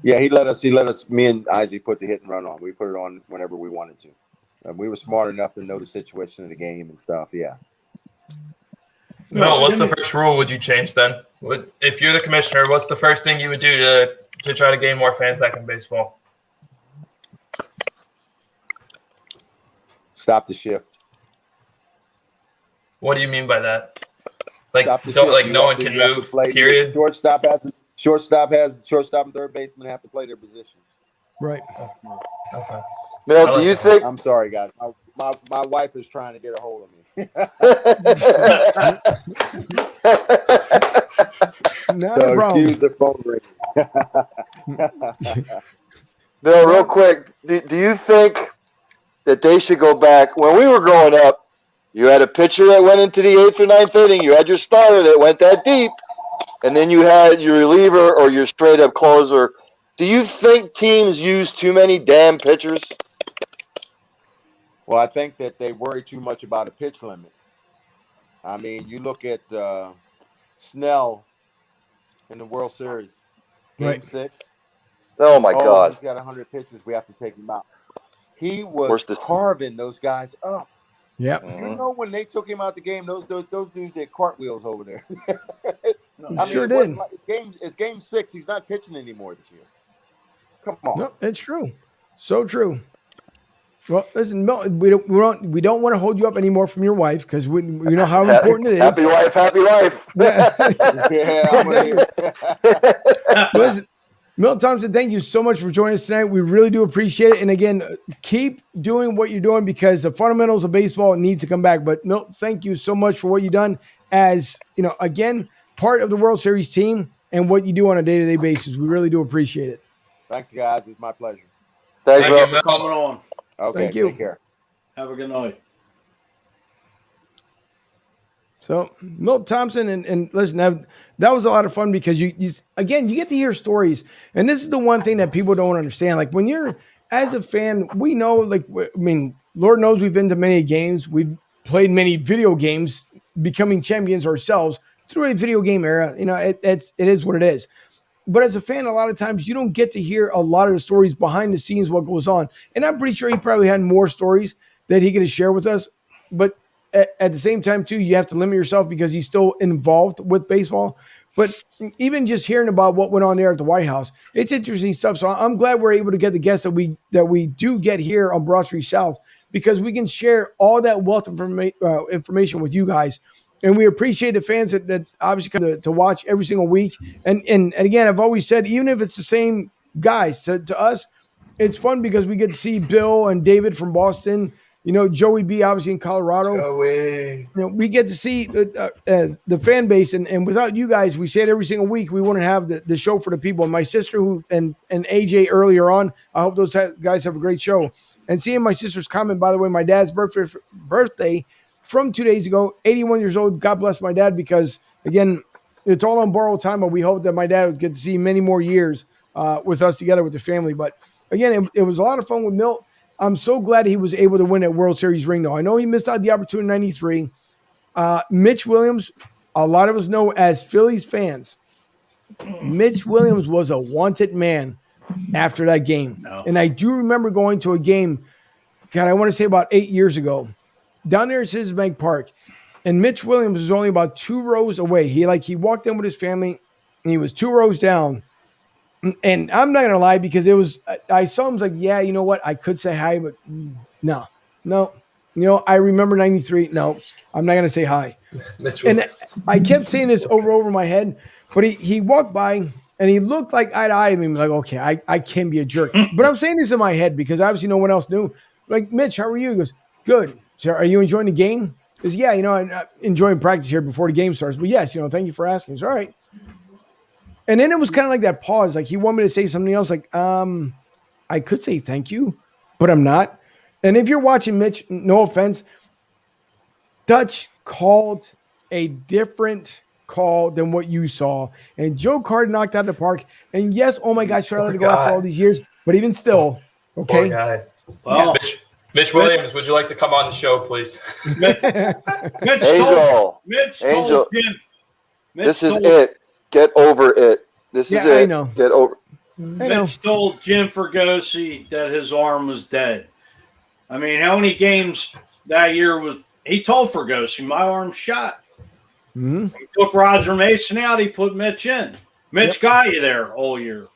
Yeah, he let us. Me and Izzy put the hit and run on. We put it on whenever we wanted to. And we were smart enough to know the situation of the game and stuff. Yeah. No, what's the first rule would you change then? If you're the commissioner, what's the first thing you would do to try to gain more fans back in baseball? Stop the shift. What do you mean by that? Like, don't no one can move, period? Shortstop and third baseman have to play their positions. Right. Okay. Milt, do you think? I'm sorry, guys. My wife is trying to get a hold of me. Not a problem. Excuse the phone ring. Bill, real quick, do you think that they should go back? When we were growing up, you had a pitcher that went into the 8th or 9th inning. You had your starter that went that deep. And then you had your reliever or your straight-up closer. Do you think teams use too many damn pitchers? Well, I think that they worry too much about a pitch limit. I mean, you look at Snell in the World Series, Game 6. Oh, my God. He's got 100 pitches. We have to take him out. He was carving those guys up. Yeah. You know, when they took him out the game, those dudes did cartwheels over there. Sure did. It's game 6. He's not pitching anymore this year. Come on. No, it's true. So true. Well, listen, we don't want to hold you up anymore from your wife because we know how important it is. Happy wife, happy life. Listen, Milt Thompson, thank you so much for joining us tonight. We really do appreciate it. And again, keep doing what you're doing because the fundamentals of baseball need to come back. But Milt, thank you so much for what you've done as, again, part of the World Series team and what you do on a day-to-day basis. We really do appreciate it. Thanks, guys. It was my pleasure. Thank you for coming on. Okay, thank you. Take care. Have a good night. So Milt Thompson and listen, that was a lot of fun because you get to hear stories. And this is the one thing that people don't understand. Like when you're as a fan, we know, Lord knows we've been to many games. We've played many video games, becoming champions ourselves through a video game era. It is what it is. But as a fan, a lot of times you don't get to hear a lot of the stories behind the scenes, what goes on. And I'm pretty sure he probably had more stories that he could share with us. But at the same time, too, you have to limit yourself because he's still involved with baseball. But even just hearing about what went on there at the White House, it's interesting stuff. So I'm glad we're able to get the guests that we do get here on Broad Street South because we can share all that wealth of information with you guys. And we appreciate the fans that obviously come to watch every single week. And again, I've always said, even if it's the same guys, to us, it's fun because we get to see Bill and David from Boston, Joey B obviously in Colorado. Joey. We get to see the fan base. And without you guys, we say it every single week, we wouldn't have the show for the people. And my sister and AJ earlier on, I hope those guys have a great show. And seeing my sister's comment, by the way, my dad's birthday from 2 days ago, 81 years old. God bless my dad because, again, it's all on borrowed time, but we hope that my dad would get to see many more years with us together with the family. But, again, it was a lot of fun with Milt. I'm so glad he was able to win that World Series ring, though. I know he missed out the opportunity in 93. Mitch Williams, a lot of us know as Phillies fans, Mitch Williams was a wanted man after that game. No. And I do remember going to a game, God, I want to say about 8 years ago, down there at Citizens Bank Park. And Mitch Williams was only about 2 rows away. He walked in with his family, and he was 2 rows down. And I'm not going to lie, because I saw him, like, yeah, you know what? I could say hi, but no. You know, I remember 93. No, I'm not going to say hi. And I kept saying this over my head, but he walked by and he looked like eye to eye to me. Like, okay, I can be a jerk. But I'm saying this in my head because obviously no one else knew. Like, Mitch, how are you? He goes, good. So are you enjoying the game? He goes, yeah, you know, I'm enjoying practice here before the game starts. But yes, you know, thank you for asking. It's all right. And then it was kind of like that pause. Like he wanted me to say something else. Like, I could say thank you, but I'm not. And if you're watching Mitch, no offense, Dutch called a different call than what you saw. And Joe Card knocked out the park. And yes, oh my gosh, Charlotte to go out for all these years. But even still, okay. Poor guy. Well, Mitch Williams, would you like to come on the show, please? Mitch Angel. told Jim. This is it. Get over it. This is it. I know. Get over. Mitch told Jim Fergosi that his arm was dead. I mean, how many games that year was he told Fergosi, my arm's shot. Mm-hmm. He took Roger Mason out, he put Mitch in. Mitch got you there all year.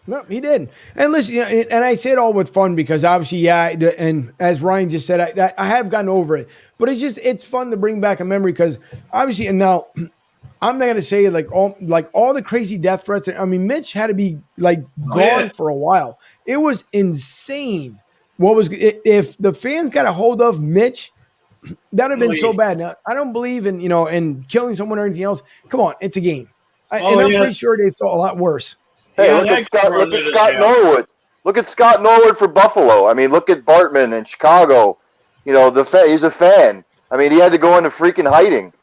No, he did. And listen, you know, and I say it all with fun because obviously, yeah, and as Ryan just said, I have gotten over it. But it's fun to bring back a memory because obviously, and now I'm not going to say like all the crazy death threats. I mean, Mitch had to be like gone for a while. It was insane. If the fans got a hold of Mitch, that would have been so bad. Now, I don't believe in, in killing someone or anything else. Come on, it's a game. And I'm pretty sure they felt a lot worse. Hey, look at Scott Norwood. Look at Scott Norwood for Buffalo. I mean, look at Bartman in Chicago. You know, he's a fan. I mean, he had to go into freaking hiding.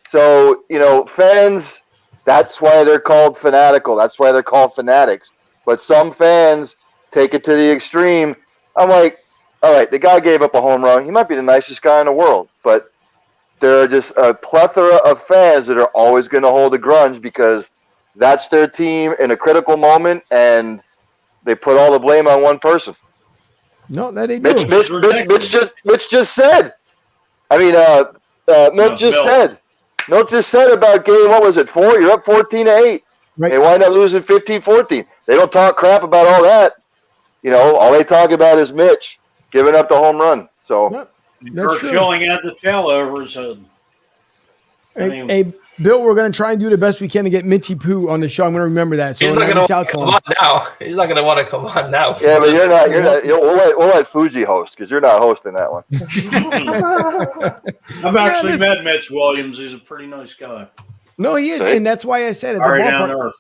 So, fans, that's why they're called fanatical. That's why they're called fanatics. But some fans take it to the extreme. I'm like, all right, the guy gave up a home run. He might be the nicest guy in the world. But there are just a plethora of fans that are always going to hold a grudge because that's their team in a critical moment, and they put all the blame on one person. No, that ain't true. Mitch just said. I mean, Milt just said about game, what was it, 4? You're up 14-8. Right. They wind up losing 15-14. They don't talk crap about all that. All they talk about is Mitch giving up the home run. So Kurt Schilling had the tail over his head. Hey, Bill, we're going to try and do the best we can to get Mitchy Poo on the show. I'm going to remember that. So he's not going to come on now. He's not going to want to come on now. Yeah, but you're not. We'll let Fuji host because you're not hosting that one. I've actually met Mitch Williams. He's a pretty nice guy. No, he is, and that's why I said it.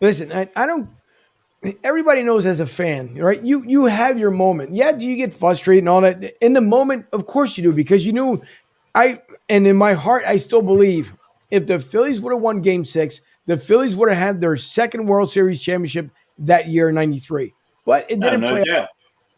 Listen, I don't. Everybody knows as a fan, right? You have your moment. Yeah, do you get frustrated and all that? In the moment, of course you do, because you knew. And in my heart, I still believe if the Phillies would have won Game 6, the Phillies would have had their second World Series championship that year in '93. But it didn't play out.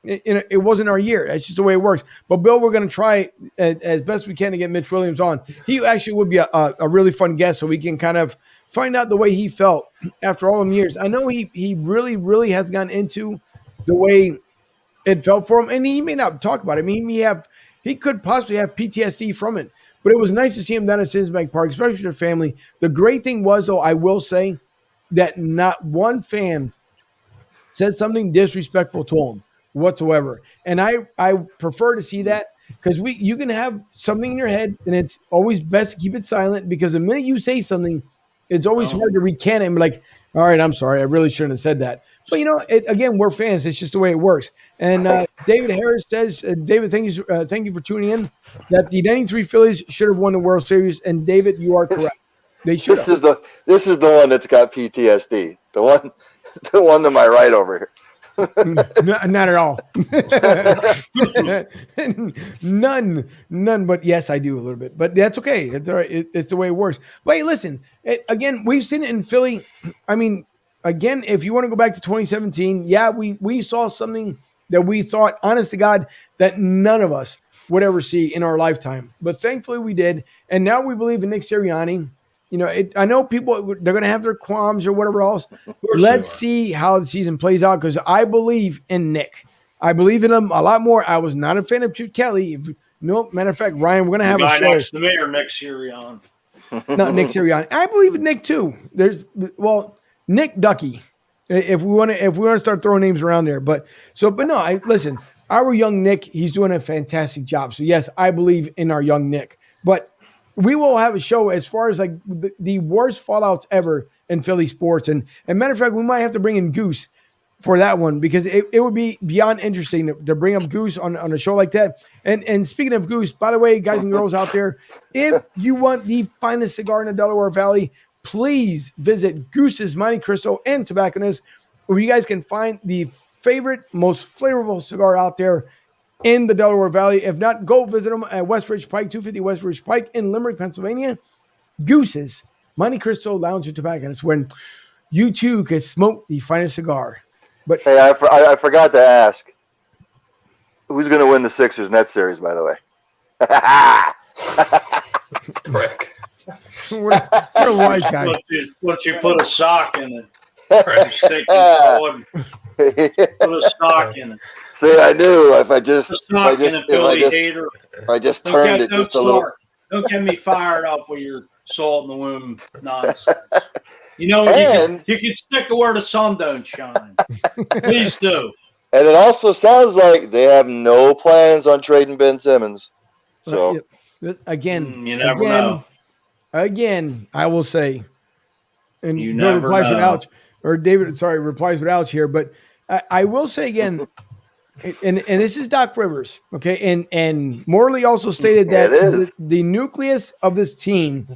It wasn't our year. That's just the way it works. But, Bill, we're going to try as best we can to get Mitch Williams on. He actually would be a really fun guest so we can kind of find out the way he felt after all them years. I know he really, really has gone into the way it felt for him. And he may not talk about it. I mean, he could possibly have PTSD from it. But it was nice to see him down at Citizens Bank Park, especially their family. The great thing was, though, I will say that not one fan said something disrespectful to him whatsoever. And I prefer to see that because you can have something in your head, and it's always best to keep it silent because the minute you say something, it's always hard to recant it and be like, all right, I'm sorry. I really shouldn't have said that. But, again, we're fans. It's just the way it works. And David Harris says, David, thank you for tuning in, that the 93 Phillies should have won the World Series. And, David, you are correct. They should have. This is the one that's got PTSD. The one to my right over here. Not at all. None. But yes, I do a little bit. But that's okay. It's all right. It's the way it works. But hey, listen, again, we've seen it in Philly. I mean, again, if you want to go back to 2017, yeah, we saw something that we thought, honest to God, that none of us would ever see in our lifetime. But thankfully we did. And now we believe in Nick Sirianni. I know people, they're going to have their qualms or whatever else. Let's see how the season plays out, because I believe in Nick. I believe in him a lot more. I was not a fan of Chip Kelly. Matter of fact, Ryan, we're going to have a show. Next to me or Nick Sirianni? Not Nick Sirianni. I believe in Nick too. Nick Ducky. If we want to start throwing names around there, but no. Listen. Our young Nick, he's doing a fantastic job. So yes, I believe in our young Nick. But we will have a show as far as like the worst fallouts ever in Philly sports. And matter of fact, we might have to bring in Goose for that one, because it would be beyond interesting to bring up Goose on a show like that. And speaking of Goose, by the way, guys and girls out there, if you want the finest cigar in the Delaware Valley, please visit Goose's Mighty Crystal and Tobacconist, where you guys can find the favorite, most flavorful cigar out there in the Delaware Valley. If not, go visit them at West Ridge Pike, 250 West Ridge Pike in Limerick, Pennsylvania. Goose's Mighty Crystal Lounge and Tobacconist, when you too can smoke the finest cigar. But hey, I forgot to ask, who's going to win the Sixers-Nets series, by the way? Prick. You're a wise guy. Once you put a sock in it. Stick put a stock in it. See, I knew if I just turned it just a little. Don't get me fired up with your salt in the wound nonsense. You can stick it where the sun don't shine. Please do. And it also sounds like they have no plans on trading Ben Simmons. So again, you never know. Again, I will say, and you never replies know. with Ouch, or David, replies with Ouch here, but I will say again, and this is Doc Rivers, okay, and Morley also stated that the nucleus of this team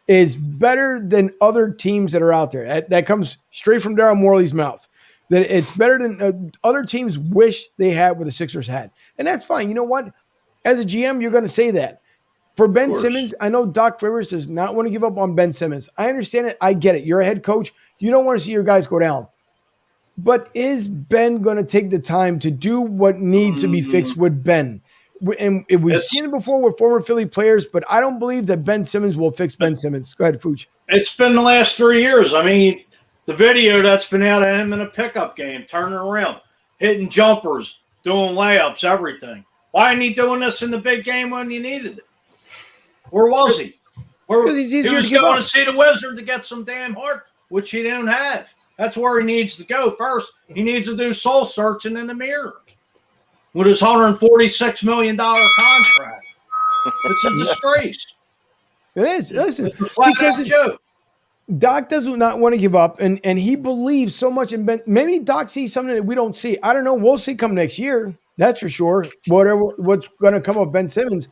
is better than other teams that are out there. That comes straight from Daryl Morley's mouth. That it's better than other teams wish they had what the Sixers had, and that's fine. You know what? As a GM, you're going to say that. For Ben Simmons, I know Doc Rivers does not want to give up on Ben Simmons. I understand it. I get it. You're a head coach. You don't want to see your guys go down. But is Ben going to take the time to do what needs to be fixed with Ben? And we've seen it before with former Philly players, but I don't believe that Ben Simmons will fix Ben Simmons. Go ahead, Fooch. It's been the last 3 years. I mean, the video that's been out of him in a pickup game, turning around, hitting jumpers, doing layups, everything. Why isn't he doing this in the big game when you needed it? Where was he? Because he's easier he was to going to see the Wizard to get some damn heart, which he didn't have. That's where he needs to go first. He needs to do soul searching in the mirror with his $146 million contract. It's a disgrace. It is. Listen, it's a flat-out joke. Doc does not want to give up, and he believes so much in Ben. Maybe Doc sees something that we don't see. I don't know. We'll see come next year. That's for sure. What's going to come of Ben Simmons.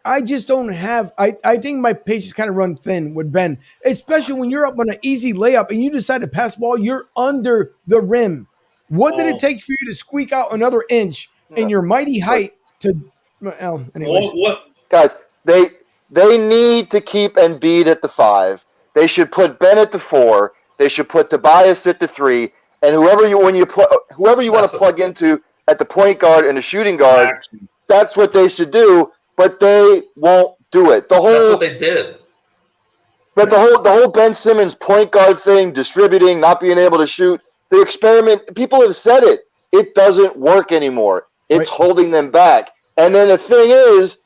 I just don't have – I think my patience kind of run thin with Ben, especially when you're up on an easy layup and you decide to pass the ball, you're under the rim. What did it take for you to squeak out another inch in your mighty height to – well, anyways. Guys, they need to keep Embiid at the 5. They should put Ben at the 4. They should put Tobias at the 3. And whoever you want to plug into at the point guard and the shooting guard, that's what they should do. But they won't do it. That's what they did. But the whole Ben Simmons point guard thing, distributing, not being able to shoot, the experiment, people have said it. It doesn't work anymore. It's holding them back. And then the thing is,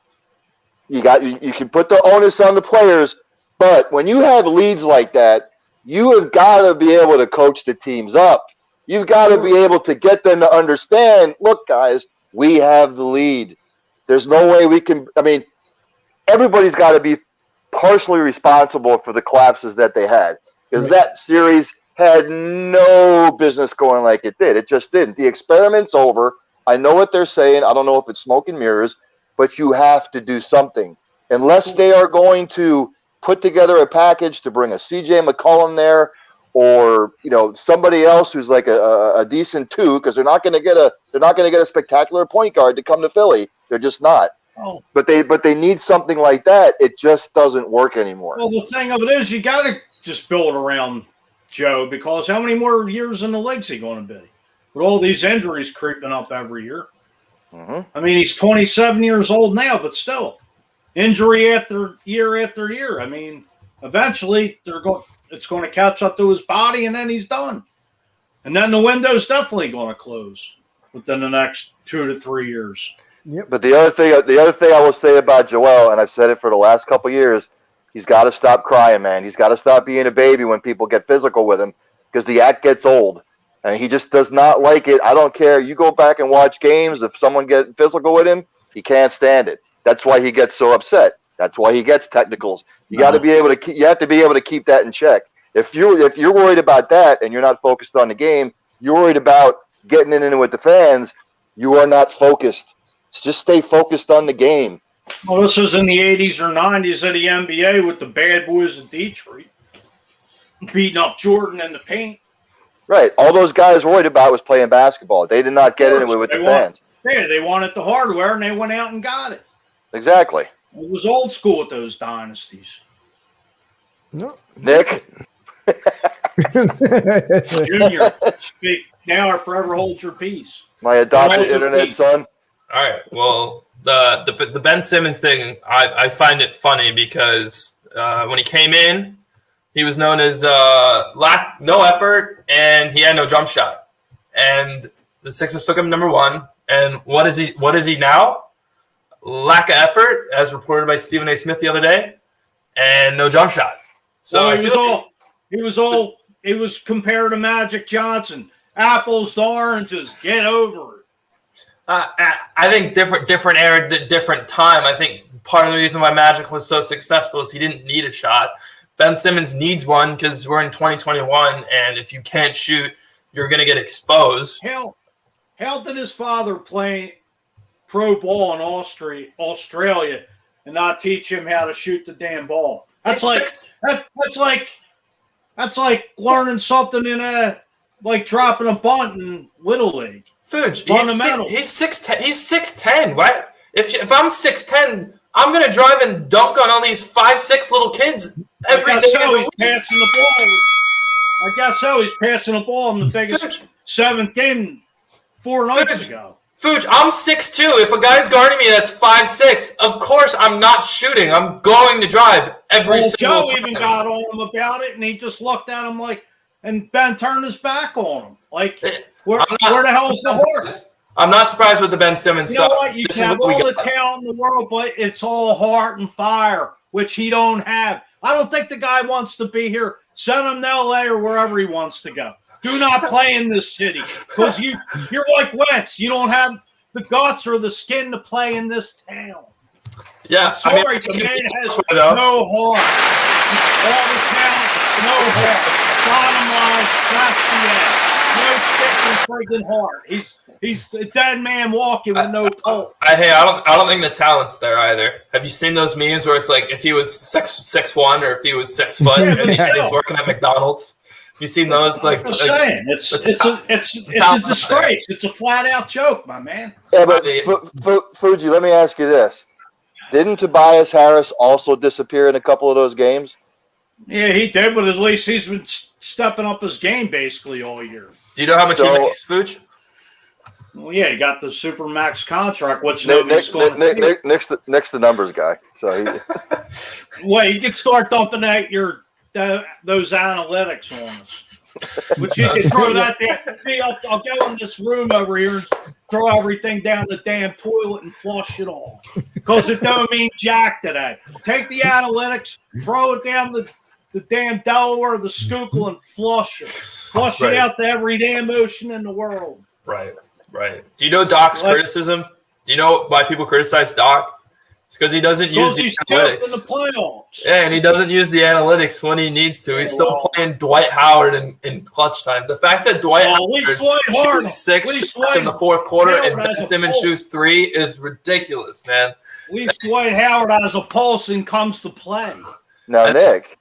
you can put the onus on the players, but when you have leads like that, you have got to be able to coach the teams up. You've got to be able to get them to understand, look, guys, we have the lead. There's no way we can – I mean, everybody's got to be partially responsible for the collapses that they had, because that series had no business going like it did. It just didn't. The experiment's over. I know what they're saying. I don't know if it's smoke and mirrors, but you have to do something. Unless they are going to put together a package to bring a CJ McCollum there, or somebody else who's like a decent 2, because they're not going to get a spectacular point guard to come to Philly. They're just not. Oh. But they need something like that. It just doesn't work anymore. Well, the thing of it is, you got to just build around Joe, because how many more years in the league's he going to be with all these injuries creeping up every year? Mm-hmm. I mean, he's 27 years old now, but still, injury after year after year. I mean, Eventually, it's going to catch up to his body, and then he's done. And then the window's definitely going to close within the next 2 to 3 years. Yep. But the other thing I will say about Joel, and I've said it for the last couple of years, he's got to stop crying, man. He's got to stop being a baby when people get physical with him, because the act gets old. And he just does not like it. I don't care. You go back and watch games. If someone gets physical with him, he can't stand it. That's why he gets so upset. That's why he gets technicals. You got to be able to. You have to be able to keep that in check. If you're worried about that and you're not focused on the game, you're worried about getting in it with the fans. You are not focused. Just stay focused on the game. Well, this was in the 80s or 90s of the NBA with the bad boys of Detroit beating up Jordan in the paint. Right. All those guys worried about was playing basketball. They did not get in it with the fans. Yeah, they wanted the hardware, and they went out and got it. Exactly. It was old school with those dynasties. No. Nick? Junior, speak now or forever hold your peace. My adopted internet son. All right. Well, the Ben Simmons thing, I find it funny because when he came in, he was known as no effort, and he had no jump shot. And the Sixers took him number 1. And what is he now? Lack of effort, as reported by Stephen A. Smith the other day, and no jump shot. So he was compared to Magic Johnson. Apples to oranges. Get over it. I think different era, different time. I think part of the reason why Magic was so successful is he didn't need a shot. Ben Simmons needs one because we're in 2021, and if you can't shoot, you're going to get exposed. How did his father play pro ball in Australia and not teach him how to shoot the damn ball? That's like learning something in like dropping a bunt in Little League. Fuge, Fundamental. He's 6'10". He's 6'10". Right? If I'm 6'10", I'm gonna drive and dunk on all these 5'6" little kids every day. He's passing the ball. I guess so. He's passing the ball in the biggest seventh game 4 nights ago. Fuge, I'm 6'2". If a guy's guarding me that's 5'6", of course I'm not shooting. I'm going to drive every single Joe time. even got on him about it, and he just looked at him like, and Ben turned his back on him. Like, where the hell's the horse? I'm not surprised with the Ben Simmons stuff. You know what? You can have all the talent in the world, but it's all heart and fire, which he don't have. I don't think the guy wants to be here. Send him to L.A. or wherever he wants to go. Do not play in this city because you're like Wentz. You don't have the guts or the skin to play in this town. Yeah, I'm sorry, the man has no heart. All the talent, no heart. Bottom line, that's the end. No stick and friggin' heart. He's a dead man walking with no pulse. I don't think the talent's there either. Have you seen those memes where it's like if he was 6'1" or if he was 6 foot and he's working at McDonald's? You seen those? Like, I'm saying it's a disgrace. It's a flat out joke, my man. Yeah, but Fuji, let me ask you this: didn't Tobias Harris also disappear in a couple of those games? Yeah, he did, but at least he's been stepping up his game basically all year. Do you know how much he makes, Fuji? Well, yeah, he got the Supermax contract. Which Nick's the numbers guy, so he. Well, you can start dumping out those analytics on us. But you can throw that there. See, I'll go in this room over here and throw everything down the damn toilet and flush it all. Because it don't mean jack today. Take the analytics, throw it down the damn Delaware, the Schuylkill, and flush it. Flush it out to every damn ocean in the world. Right. Do you know Doc's criticism? Do you know why people criticize Doc? It's because he doesn't use the analytics. In the playoffs. Yeah, and he doesn't use the analytics when he needs to. He's still playing Dwight Howard in clutch time. The fact that Dwight Howard shoots 6 shots in the fourth quarter and Ben Simmons shoots 3 is ridiculous, man. At least Dwight Howard has a pulse and comes to play. Now, Nick,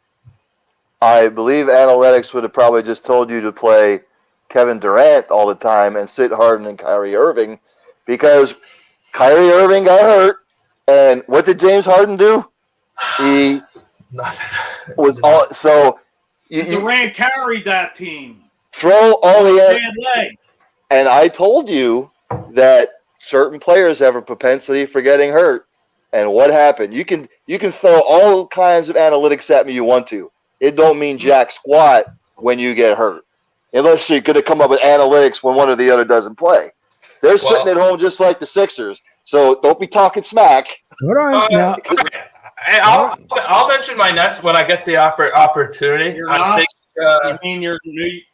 I believe analytics would have probably just told you to play Kevin Durant all the time and sit Harden and Kyrie Irving, because Kyrie Irving got hurt. And what did James Harden do? He was all so. Durant carried that team. Throw all the. And I told you that certain players have a propensity for getting hurt. And what happened? You can throw all kinds of analytics at me you want to. It don't mean jack squat when you get hurt, unless you're going to come up with analytics when one or the other doesn't play. They're sitting at home just like the Sixers. So don't be talking smack. Hold on. Now, I'll mention my Nets when I get the opportunity.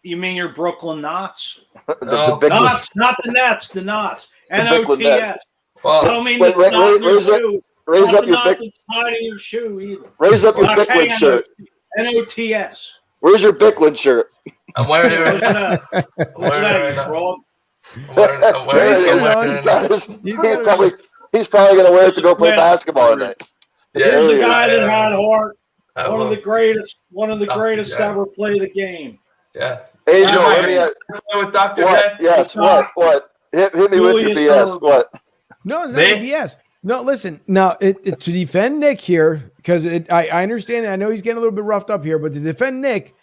You mean your Brooklyn Knots? No. Knots, not the Nets. The Knots. N-O-T-S. Well, I don't mean the knot in your shoe. Raise up your knot that's tied in your shoe either. Raise up your Bicklin shirt. N-O-T-S. Where's your Bicklin shirt? I'm wearing it right now. He's probably going to wear it to go play basketball tonight. Here's a guy that had heart. One of the greatest to ever play the game. Yeah. Angel, let me with Dr. What? J? Yes, what? Hit me with your BS. What? no, it's not BS. No, listen. Now, to defend Nick here, because I understand it. I know he's getting a little bit roughed up here, but to defend Nick,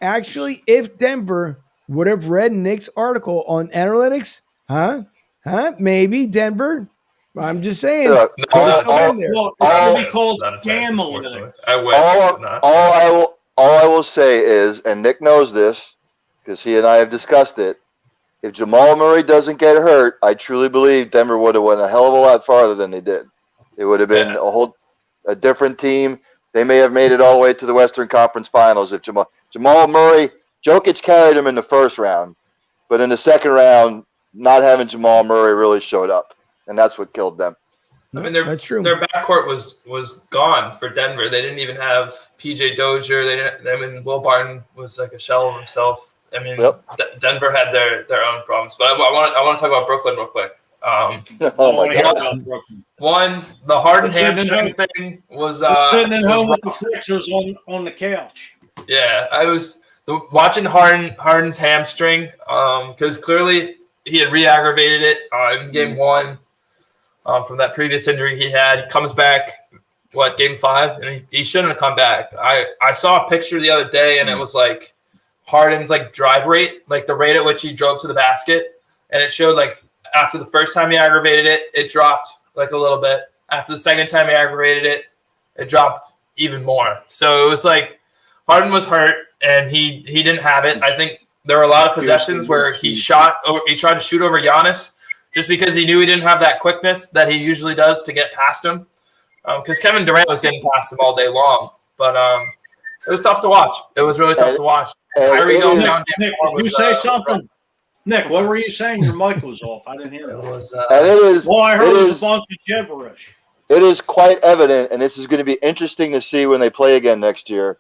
actually, if Denver would have read Nick's article on analytics, maybe Denver. I'm just saying. Look, All I will say is, and Nick knows this because he and I have discussed it, if Jamal Murray doesn't get hurt, I truly believe Denver would have went a hell of a lot farther than they did. It would have been a different team. They may have made it all the way to the Western Conference Finals if Jamal Murray, Jokic carried him in the first round, but in the second round, not having Jamal Murray really showed up, and that's what killed them. I mean, their backcourt was gone for Denver. They didn't even have PJ Dozier. Will Barton was like a shell of himself. I mean, Denver had their own problems. But I want to talk about Brooklyn real quick. Oh my God! One, the Harden hamstring thing was sitting at home with the Sixers on the couch. Yeah, I was watching Harden's hamstring because clearly he had re-aggravated it in Game 1 from that previous injury he had. He comes back, Game 5, and he shouldn't have come back. I saw a picture the other day, and it was like Harden's drive rate, the rate at which he drove to the basket, and it showed after the first time he aggravated it, it dropped a little bit. After the second time he aggravated it, it dropped even more. So it was Harden was hurt and he didn't have it. I think there were a lot of possessions where he tried to shoot over Giannis just because he knew he didn't have that quickness that he usually does to get past him. Because Kevin Durant was getting past him all day long, but it was tough to watch. It was really tough to watch. Kyrie going down. Nick, did you say something? Nick, what were you saying? Your mic was off. I didn't hear it. I heard it was a bunch of gibberish. It is quite evident, and this is going to be interesting to see when they play again next year.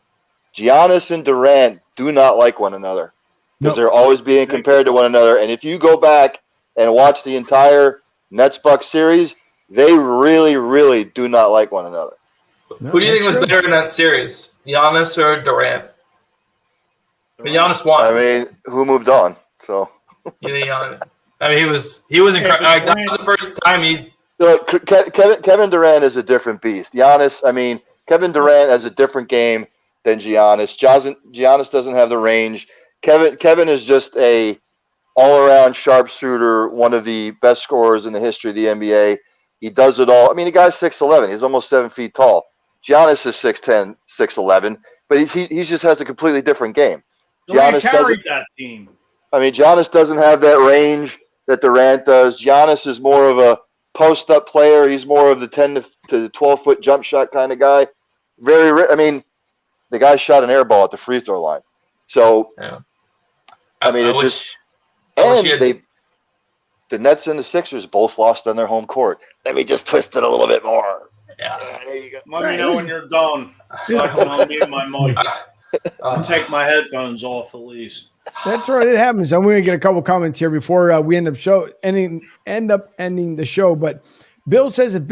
Giannis and Durant do not like one another because they're always being compared to one another. And if you go back and watch the entire Nets-Bucks series, they really, really do not like one another. Who do you think was better in that series, Giannis or Durant? Giannis won. I mean, who moved on? So. I mean, he was incredible. That was the first time he. Look, Kevin Durant is a different beast. Kevin Durant has a different game than Giannis. Giannis doesn't have the range. Kevin is just a all-around sharpshooter, one of the best scorers in the history of the NBA. He does it all. I mean, the guy's 6'11". He's almost 7 feet tall. Giannis is 6'10", 6'11", but he just has a completely different game. Giannis carried that team. I mean, Giannis doesn't have that range that Durant does. Giannis is more of a post-up player. He's more of the 10 to 12-foot jump shot kind of guy. The guy shot an air ball at the free throw line. So, yeah. The Nets and the Sixers both lost on their home court. Let me just twist it a little bit more. Yeah. There you go. Let me know when you're done. So I can unmute my mic. I'll take my headphones off at least. That's right. It happens. I'm going to get a couple comments here before we end up ending the show. But Bill says if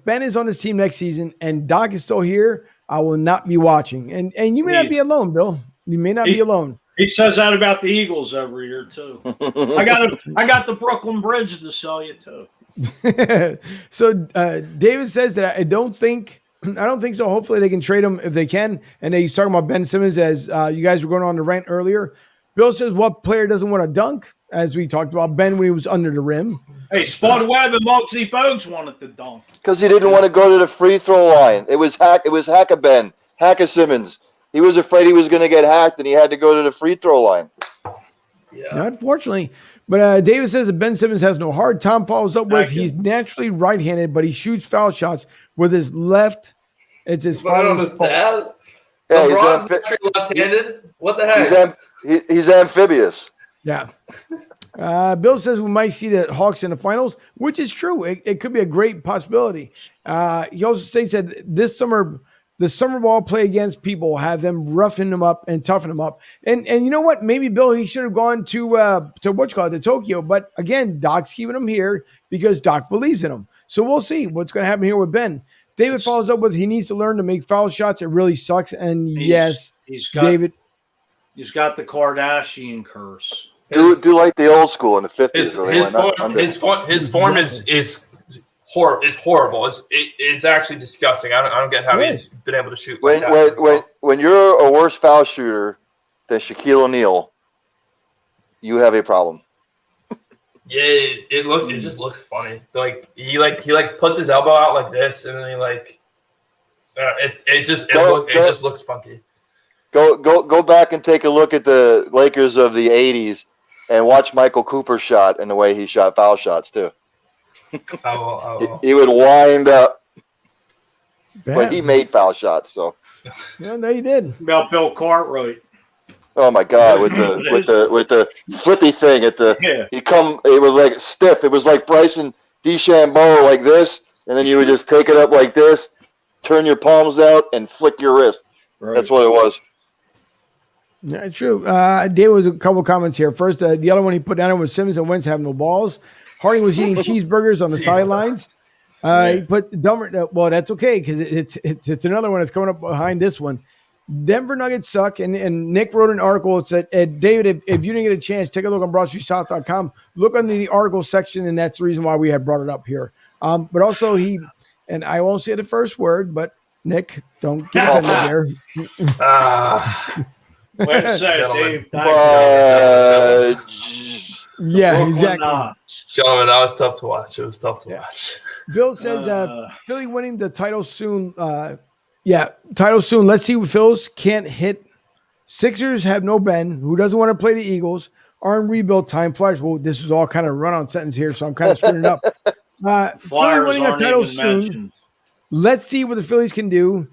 Ben is on this team next season and Doc is still here, I will not be watching. And you may not be alone, Bill. You may not be alone. He says that about the Eagles every year too. I got the Brooklyn Bridge to sell you too. So David says that I don't think so. Hopefully they can trade him if they can. And he's talking about Ben Simmons as you guys were going on the rant earlier. Bill says, what player doesn't want to dunk? As we talked about Ben when he was under the rim. Hey, Spud Webb and Muggsy Bogues wanted the dunk. Because he didn't want to go to the free throw line. It was Hack-a-Ben, Hack-a-Simmons. He was afraid he was going to get hacked, and he had to go to the free throw line. Yeah, unfortunately. But David says that Ben Simmons has no heart. Tom follows up with he's naturally right-handed, but he shoots foul shots with his left. It's his father's fault. Dad. Yeah, LeBron's actually left-handed. What the heck? He's amphibious. Yeah. Bill says we might see the Hawks in the finals, which is true. It could be a great possibility. He also states that this summer, the summer ball play against people will have them roughing them up and toughen them up. And you know what? Maybe Bill, he should have gone to Tokyo. But again, Doc's keeping him here because Doc believes in him. So we'll see what's going to happen here with Ben. David follows up with he needs to learn to make foul shots. It really sucks. And David. He's got the Kardashian curse. Do like the old school in the 50s. His form is horrible. It's actually disgusting. I don't get how he's been able to shoot. When you're a worse foul shooter than Shaquille O'Neal, you have a problem. Yeah, it just looks funny. Like he puts his elbow out like this, and then it just looks funky. Go back and take a look at the Lakers of the 80s and watch Michael Cooper's shot and the way he shot foul shots too. I will. He would wind up, but he made foul shots. So yeah, no, he did. About Bill Cartwright. Oh my God, with the flippy thing at the it was like stiff. It was like Bryson DeChambeau like this, and then you would just take it up like this, turn your palms out, and flick your wrist. Right. That's what it was. Yeah, true. Dave was a couple comments here. First, the other one he put down was Simmons and Wentz have no balls. Harding was eating cheeseburgers on the sidelines. He put Dummer. Well, that's okay because it's another one that's coming up behind this one. Denver Nuggets suck, and Nick wrote an article. It said, David, if you didn't get a chance, take a look on BroadStreetSouth.com. Look under the article section, and that's the reason why we had brought it up here. But also and I won't say the first word, but Nick, don't get offended there. Wait a second, Dave. Yeah, exactly. Gentlemen, that was tough to watch. It was tough to watch. Bill says Philly winning the title soon. Title soon. Let's see what Phil's can't hit. Sixers have no Ben, who doesn't want to play the Eagles. Are in rebuild time. Flyers. Well, this is all kind of run-on sentence here, so I'm kind of screwing it up. Philly winning a title soon. Mentioned. Let's see what the Phillies can do.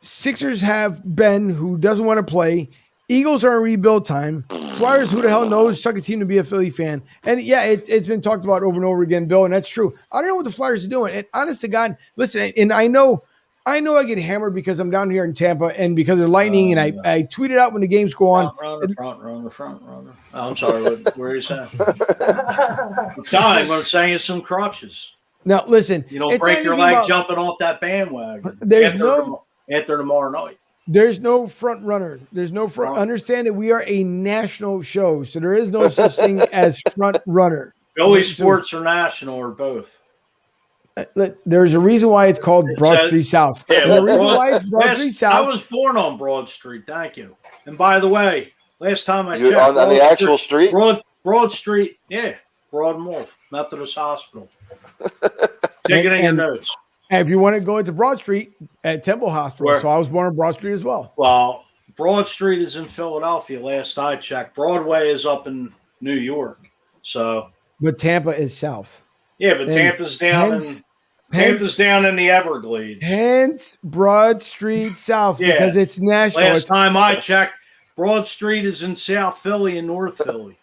Sixers have Ben, who doesn't want to play. Eagles are in rebuild time. Flyers, who the hell knows? Suck a team to be a Philly fan. And yeah, it's been talked about over and over again, Bill, and that's true. I don't know what the Flyers are doing. And honest to God, listen, and I know I get hammered because I'm down here in Tampa and because of lightning, and I tweet it out when the games go on. Front runner. Oh, I'm sorry, what are you saying? I'm saying it's some crutches. Now, listen. You don't break your leg jumping off that bandwagon. Enter tomorrow night. There's no front runner. There's no front. Understand that we are a national show, so there is no such thing as front runner. Philly sports are national or both. There's a reason why it's called Broad Street South. Yeah, the reason why it's Broad Street South. I was born on Broad Street. Thank you. And by the way, last time I checked, on the actual street, Broad Street, Broad and Wolf Methodist Hospital. Take it in your notes. And if you want to go into Broad Street at Temple Hospital, so I was born on Broad Street as well. Well, Broad Street is in Philadelphia. Last I checked, Broadway is up in New York. So, but Tampa is south. Yeah, but Tampa's down in the Everglades. Hence Broad Street South because it's national. Last time I checked, Broad Street is in South Philly and North Philly.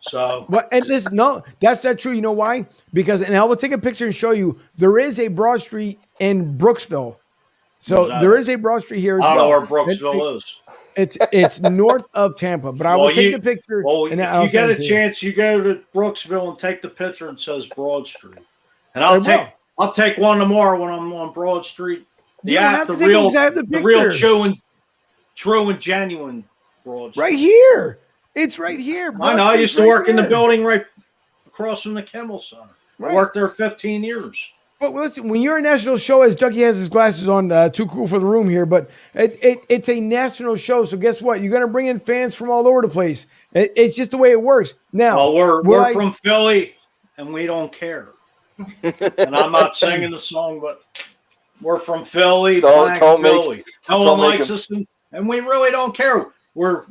So, and listen, no, that's not true. You know why? Because, and I will take a picture and show you. There is a Broad Street in Brooksville, so there is a Broad Street here. I don't know where Brooksville is. It's north of Tampa, but I will take the picture. Well, if you get a chance, you go to Brooksville and take the picture and says Broad Street, and I'll take one tomorrow when I'm on Broad Street. The real true and genuine Broad Street. Right here. It's right here. I know. I used to work in the building right across from the Kimmel Center. I worked there 15 years. But listen, when you're a national show, as Ducky has his glasses on, too cool for the room here, but it's a national show. So guess what? You're going to bring in fans from all over the place. It's just the way it works. Now, we're from Philly. and we don't care. And I'm not singing the song, but we're from Philly. Don't Philly. No one likes us, and we really don't care. We're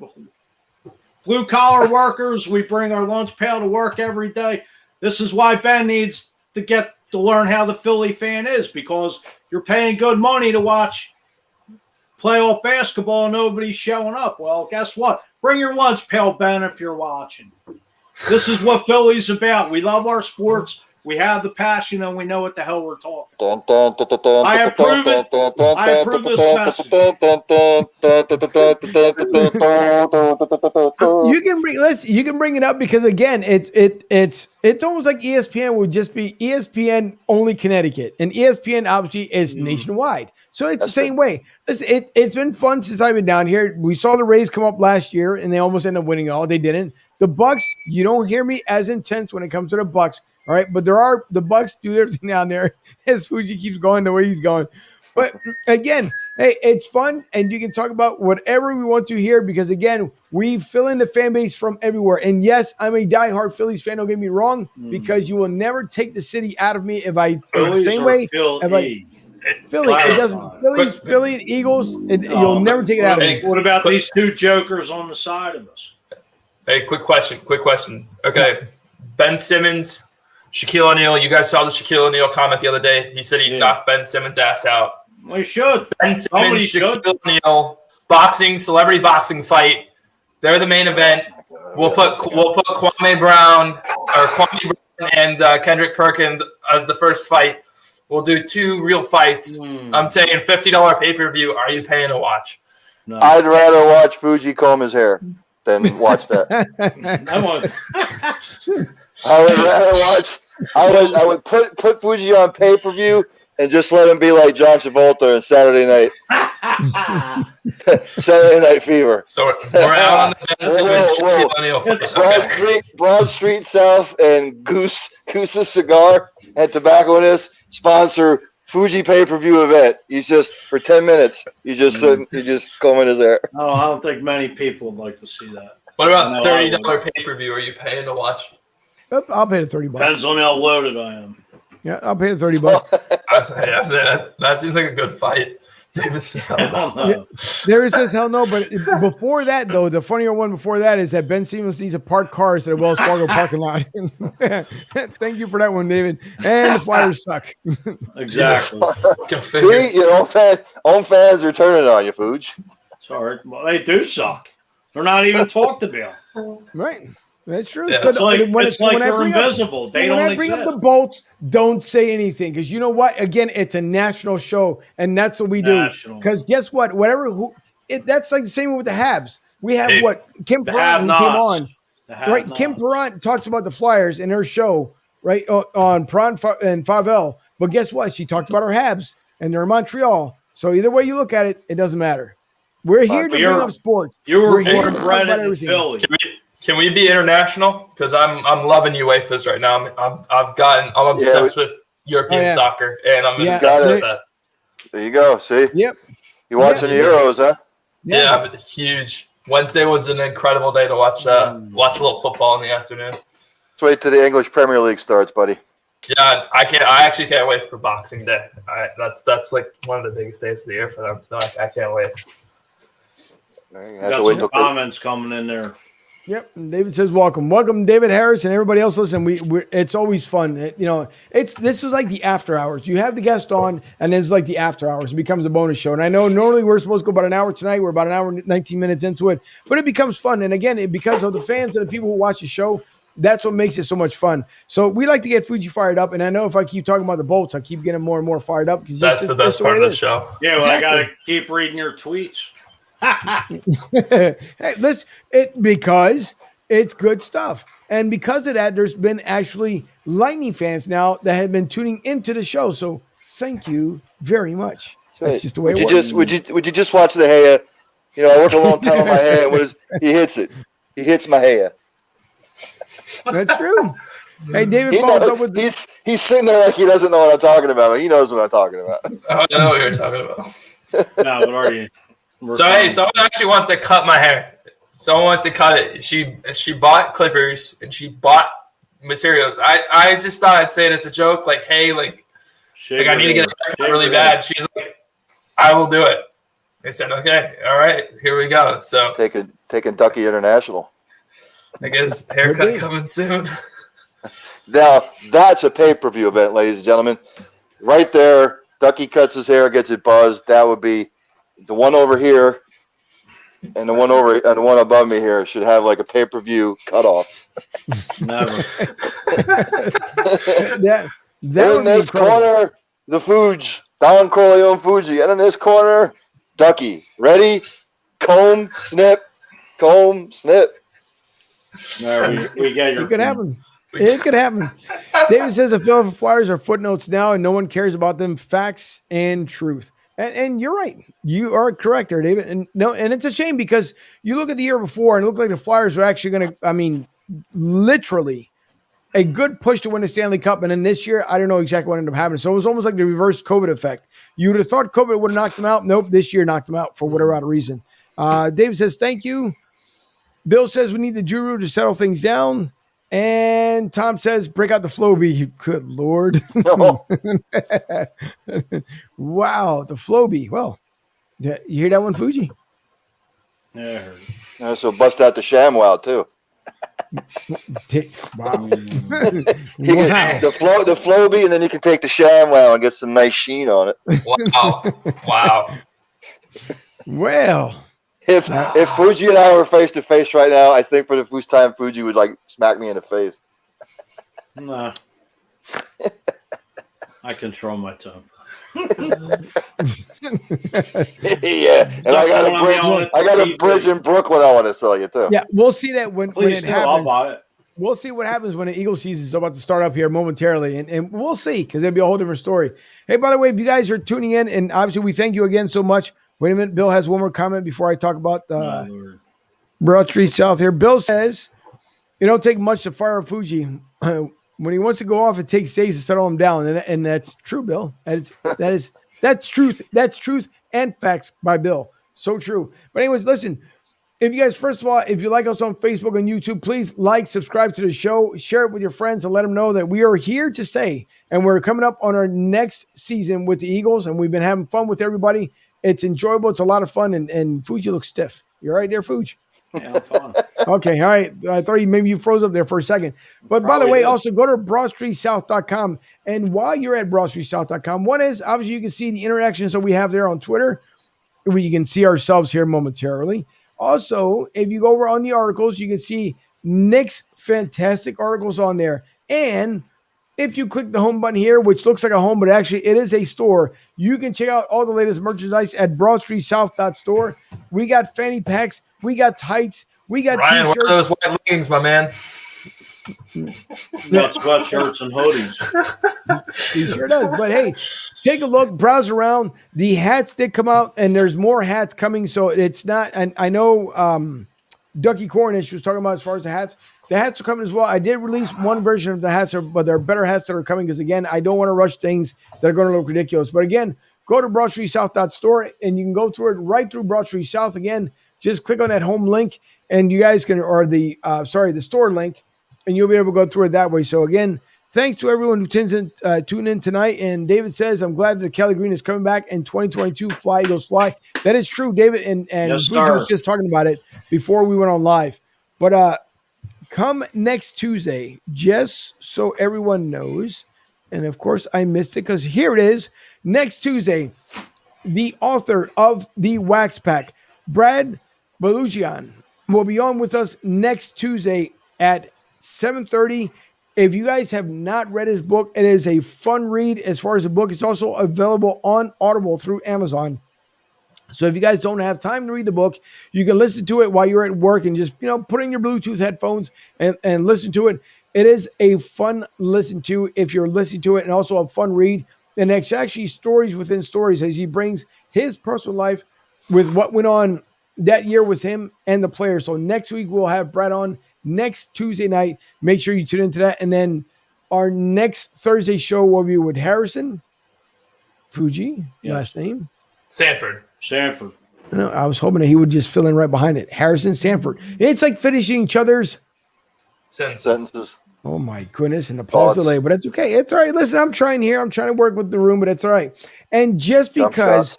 blue-collar workers. We bring our lunch pail to work every day. This is why Ben needs to learn how the Philly fan is, because you're paying good money to watch playoff basketball and nobody's showing up. Well, guess what? Bring your lunch pail, Ben, if you're watching. This is what Philly's about. We love our sports. We have the passion, and we know what the hell we're talking. I approve it. I approve this message. You can bring it up because again, it's almost like ESPN would just be ESPN only Connecticut, and ESPN obviously is nationwide. So it's the same way. Listen, it's been fun since I've been down here. We saw the Rays come up last year, and they almost ended up winning all. They didn't. The Bucks, you don't hear me as intense when it comes to the Bucks. All right, but the Bucks do their thing down there as Fuji keeps going the way he's going. But again, hey, it's fun, and you can talk about whatever we want to here because, again, we fill in the fan base from everywhere. And, yes, I'm a diehard Phillies fan, don't get me wrong, because you will never take the city out of me if I – the same way Philly, it doesn't – Philly, Eagles, you'll never take it out of me. What about these two jokers on the side of us? Hey, quick question. Okay, Ben Simmons – Shaquille O'Neal, you guys saw the Shaquille O'Neal comment the other day. He said he knocked Ben Simmons' ass out. We should. Ben Simmons, Shaquille O'Neal, celebrity boxing fight. They're the main event. We'll put Kwame Brown and Kendrick Perkins as the first fight. We'll do 2 real fights. I'm saying $50 pay-per-view. Are you paying to watch? No. I'd rather watch Fuji comb his hair than watch that. I would rather watch. I would put Fuji on pay-per-view and just let him be like John Travolta on Saturday Night. Saturday Night Fever. So we're out on the Broad Street South and Goose's Cigar and Tobacconist sponsor Fuji pay-per-view event. He's just for 10 minutes. You just combing his hair. Oh, I don't think many people would like to see that. What about $30 pay-per-view? Are you paying to watch? I'll pay the $30. Depends on how loaded I am. Yeah, I'll pay the $30. That seems like a good fight. David said, There says hell no, but before that, though, the funnier one before that is that Ben Simmons needs to park cars at a Wells Fargo parking lot. Thank you for that one, David. And the Flyers suck. Exactly. See, own fans are turning on you, Fuge. Sorry. Well, they do suck. They're not even talked about. Right. That's true. Yeah. So it's like they're invisible. They don't exist. When I bring up the Bolts, don't say anything because you know what? Again, it's a national show, and that's what we do. Because guess what? That's like the same with the Habs. We have Kim Perrant who came on, right? Kim Perrant talks about the Flyers in her show, right, on Perrant and Favel. But guess what? She talked about her Habs, and they're in Montreal. So either way you look at it, it doesn't matter. We're here to bring up sports. You were born and bred in Philly. Can we be international? Because I'm loving UEFA's right now. I'm obsessed with European soccer, and I'm obsessed with that. There you go. See? Yep. You watching the Euros, huh? Yeah, huge. Wednesday was an incredible day to watch a little football in the afternoon. Let's wait till the English Premier League starts, buddy. Yeah, I actually can't wait for Boxing Day. That's like one of the biggest days of the year for them. So I can't wait. Got some comments coming in there. Yep. And David says, welcome, David Harris and everybody else. Listen, it's always fun. This is like the after hours. You have the guest on, and this is like the after hours. It becomes a bonus show. And I know normally we're supposed to go about an hour tonight. We're about an hour and 19 minutes into it, but it becomes fun. And again, because of the fans and the people who watch the show, that's what makes it so much fun. So we like to get Fuji fired up. And I know if I keep talking about the Bolts, I keep getting more and more fired up. That's the best part of the show. Yeah, well, exactly. I got to keep reading your tweets. Hey, because it's good stuff. And because of that, there's been actually Lightning fans now that have been tuning into the show. So thank you very much. That's just the way it works. Would you just watch the hair? I work a long time on my hair. He hits it. He hits my hair. That's true. Hey, David follows up with he's sitting there like he doesn't know what I'm talking about, but he knows what I'm talking about. I know what you're talking about. No, what are you? Someone actually wants to cut my hair. Someone wants to cut it. She bought clippers and she bought materials. I just thought I'd say it as a joke, like, hey, like I need to get a haircut really bad. She's like, I will do it. I said, okay, all right, here we go. So taking Ducky International. I guess haircut coming soon. Now that's a pay-per-view event, ladies and gentlemen. Right there, Ducky cuts his hair, gets it buzzed. That would be the one over here, and the one above me here should have like a pay-per-view cutoff. Never. In this corner, the Fuji, Don Corleone Fuji, and in this corner, Ducky. Ready? Comb, snip, comb, snip. No, we get your. It could happen. It could happen. David says the Philadelphia Flyers are footnotes now, and no one cares about them. Facts and truth. And you're right. You are correct there, David. And it's a shame because you look at the year before and it looked like the Flyers were actually going to, literally a good push to win the Stanley Cup. And then this year, I don't know exactly what ended up happening. So it was almost like the reverse COVID effect. You would have thought COVID would have knocked them out. Nope, this year knocked them out for whatever other reason. David says, thank you. Bill says we need the Juru to settle things down. And Tom says, break out the Flowbee. Good Lord. Wow, the Flowbee. Well, you hear that one, Fuji? Yeah. So bust out the ShamWow, too. Wow. The Flowbee, and then you can take the ShamWow and get some nice sheen on it. Wow. Well. If Fuji and I were face to face right now, I think for the first time Fuji would like smack me in the face. Nah. I control my tongue. Yeah, and I got a bridge in Brooklyn I want to sell you too. Yeah, we'll see that when it happens. I'll buy it. We'll see what happens when the Eagle season is about to start up here momentarily, and we'll see because it'll be a whole different story. Hey, by the way, if you guys are tuning in, and obviously we thank you again so much. Wait a minute. Bill has one more comment before I talk about Broad Street South here. Bill says, it don't take much to fire up Fuji. When he wants to go off, it takes days to settle him down. And that's true, Bill. That's truth. That's truth and facts by Bill. So true. But anyways, listen, if you guys, first of all, if you like us on Facebook and YouTube, please like, subscribe to the show, share it with your friends, and let them know that we are here to stay. And we're coming up on our next season with the Eagles, and we've been having fun with everybody. It's enjoyable. It's a lot of fun. And Fuji looks stiff. You all right there, Fuji? Yeah, I'm fine. Okay. All right. I thought maybe you froze up there for a second. But by the way, also go to BroadStreetSouth.com. And while you're at BroadStreetSouth.com, one is obviously you can see the interactions that we have there on Twitter. You can see ourselves here momentarily. Also, if you go over on the articles, you can see Nick's fantastic articles on there. And if you click the home button here, which looks like a home, but actually it is a store, you can check out all the latest merchandise at BroadStreetSouth.store. We got fanny packs, we got tights, we got Ryan, t-shirts. what are those white leggings, my man? Got sweatshirts and hoodies. He sure does. But hey, take a look, browse around. The hats did come out, and there's more hats coming. So it's not, and I know Ducky Cornish was talking about as far as the hats. The hats are coming as well. I did release one version of the hats, but there are better hats that are coming because, again, I don't want to rush things that are going to look ridiculous. But again, go to BroadStreetSouth.store, and you can go through it right through Broad Street South. Again, just click on that home link, and you guys can, or the store link, and you'll be able to go through it that way. So again, thanks to everyone who tune in tonight. And David says, I'm glad that Kelly Green is coming back in 2022. Fly, Eagles, fly. That is true, David. And yes, we was just talking about it before we went on live. But come next Tuesday, just so everyone knows, and of course I missed it because here it is. Next Tuesday, the author of the Wax Pack, Brad Belugian, will be on with us next Tuesday at 7:30. If you guys have not read his book, it is a fun read as far as the book. It's also available on Audible through Amazon. So if you guys don't have time to read the book, you can listen to it while you're at work and just, put in your Bluetooth headphones and listen to it. It is a fun listen to if you're listening to it, and also a fun read. And it's actually stories within stories as he brings his personal life with what went on that year with him and the players. So next week we'll have Brad on next Tuesday night. Make sure you tune into that. And then our next Thursday show will be with Harrison Fuji, last name. Sanford. No, I was hoping that he would just fill in right behind it. Harrison Sanford. It's like finishing each other's sentences. Oh my goodness, and the pause delay, but it's okay. It's all right. Listen, I'm trying here. I'm trying to work with the room, but it's all right. And just because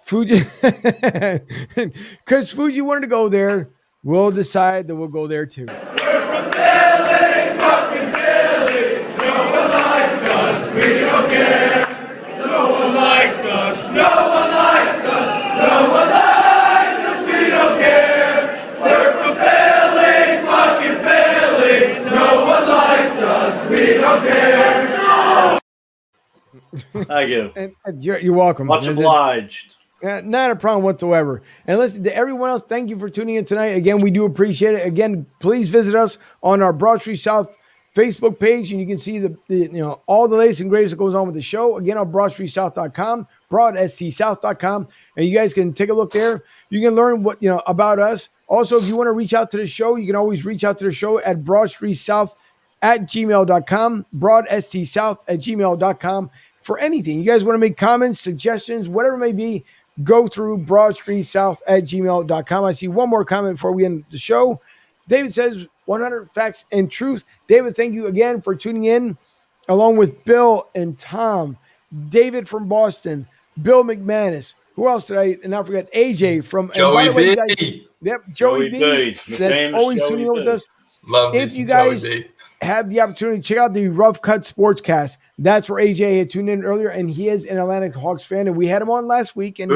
Fuji, because Fuji wanted to go there, we'll decide that we'll go there too. We're from Philly, fucking Philly. No one likes us, we don't care. No one likes us, no one likes us, no one likes us, we don't care. We're from Philly, fucking Philly. No one likes us, we don't care. Thank you. And you're welcome. Much obliged. Not a problem whatsoever. And listen to everyone else. Thank you for tuning in tonight. Again, we do appreciate it. Again, please visit us on our Broad Street South Facebook page, and you can see the all the latest and greatest that goes on with the show. Again, on BroadStreetSouth.com, BroadStSouth.com, and you guys can take a look there. You can learn what about us. Also, if you want to reach out to the show, you can always reach out to the show at BroadStreetSouth@gmail.com, BroadStSouth@gmail.com for anything. You guys want to make comments, suggestions, whatever it may be, go through BroadStreetSouth@gmail.com. I see one more comment before we end the show. David says 100 facts and truth. David, thank you again for tuning in, along with Bill and Tom, David from Boston, Bill McManus. Who else did I not forget? AJ from Joey B. Yep, Joey B. That's always tuning in with us. Love if you guys have the opportunity, check out the Rough Cut Sportscast. That's where AJ had tuned in earlier, and he is an Atlantic Hawks fan, and we had him on last week, and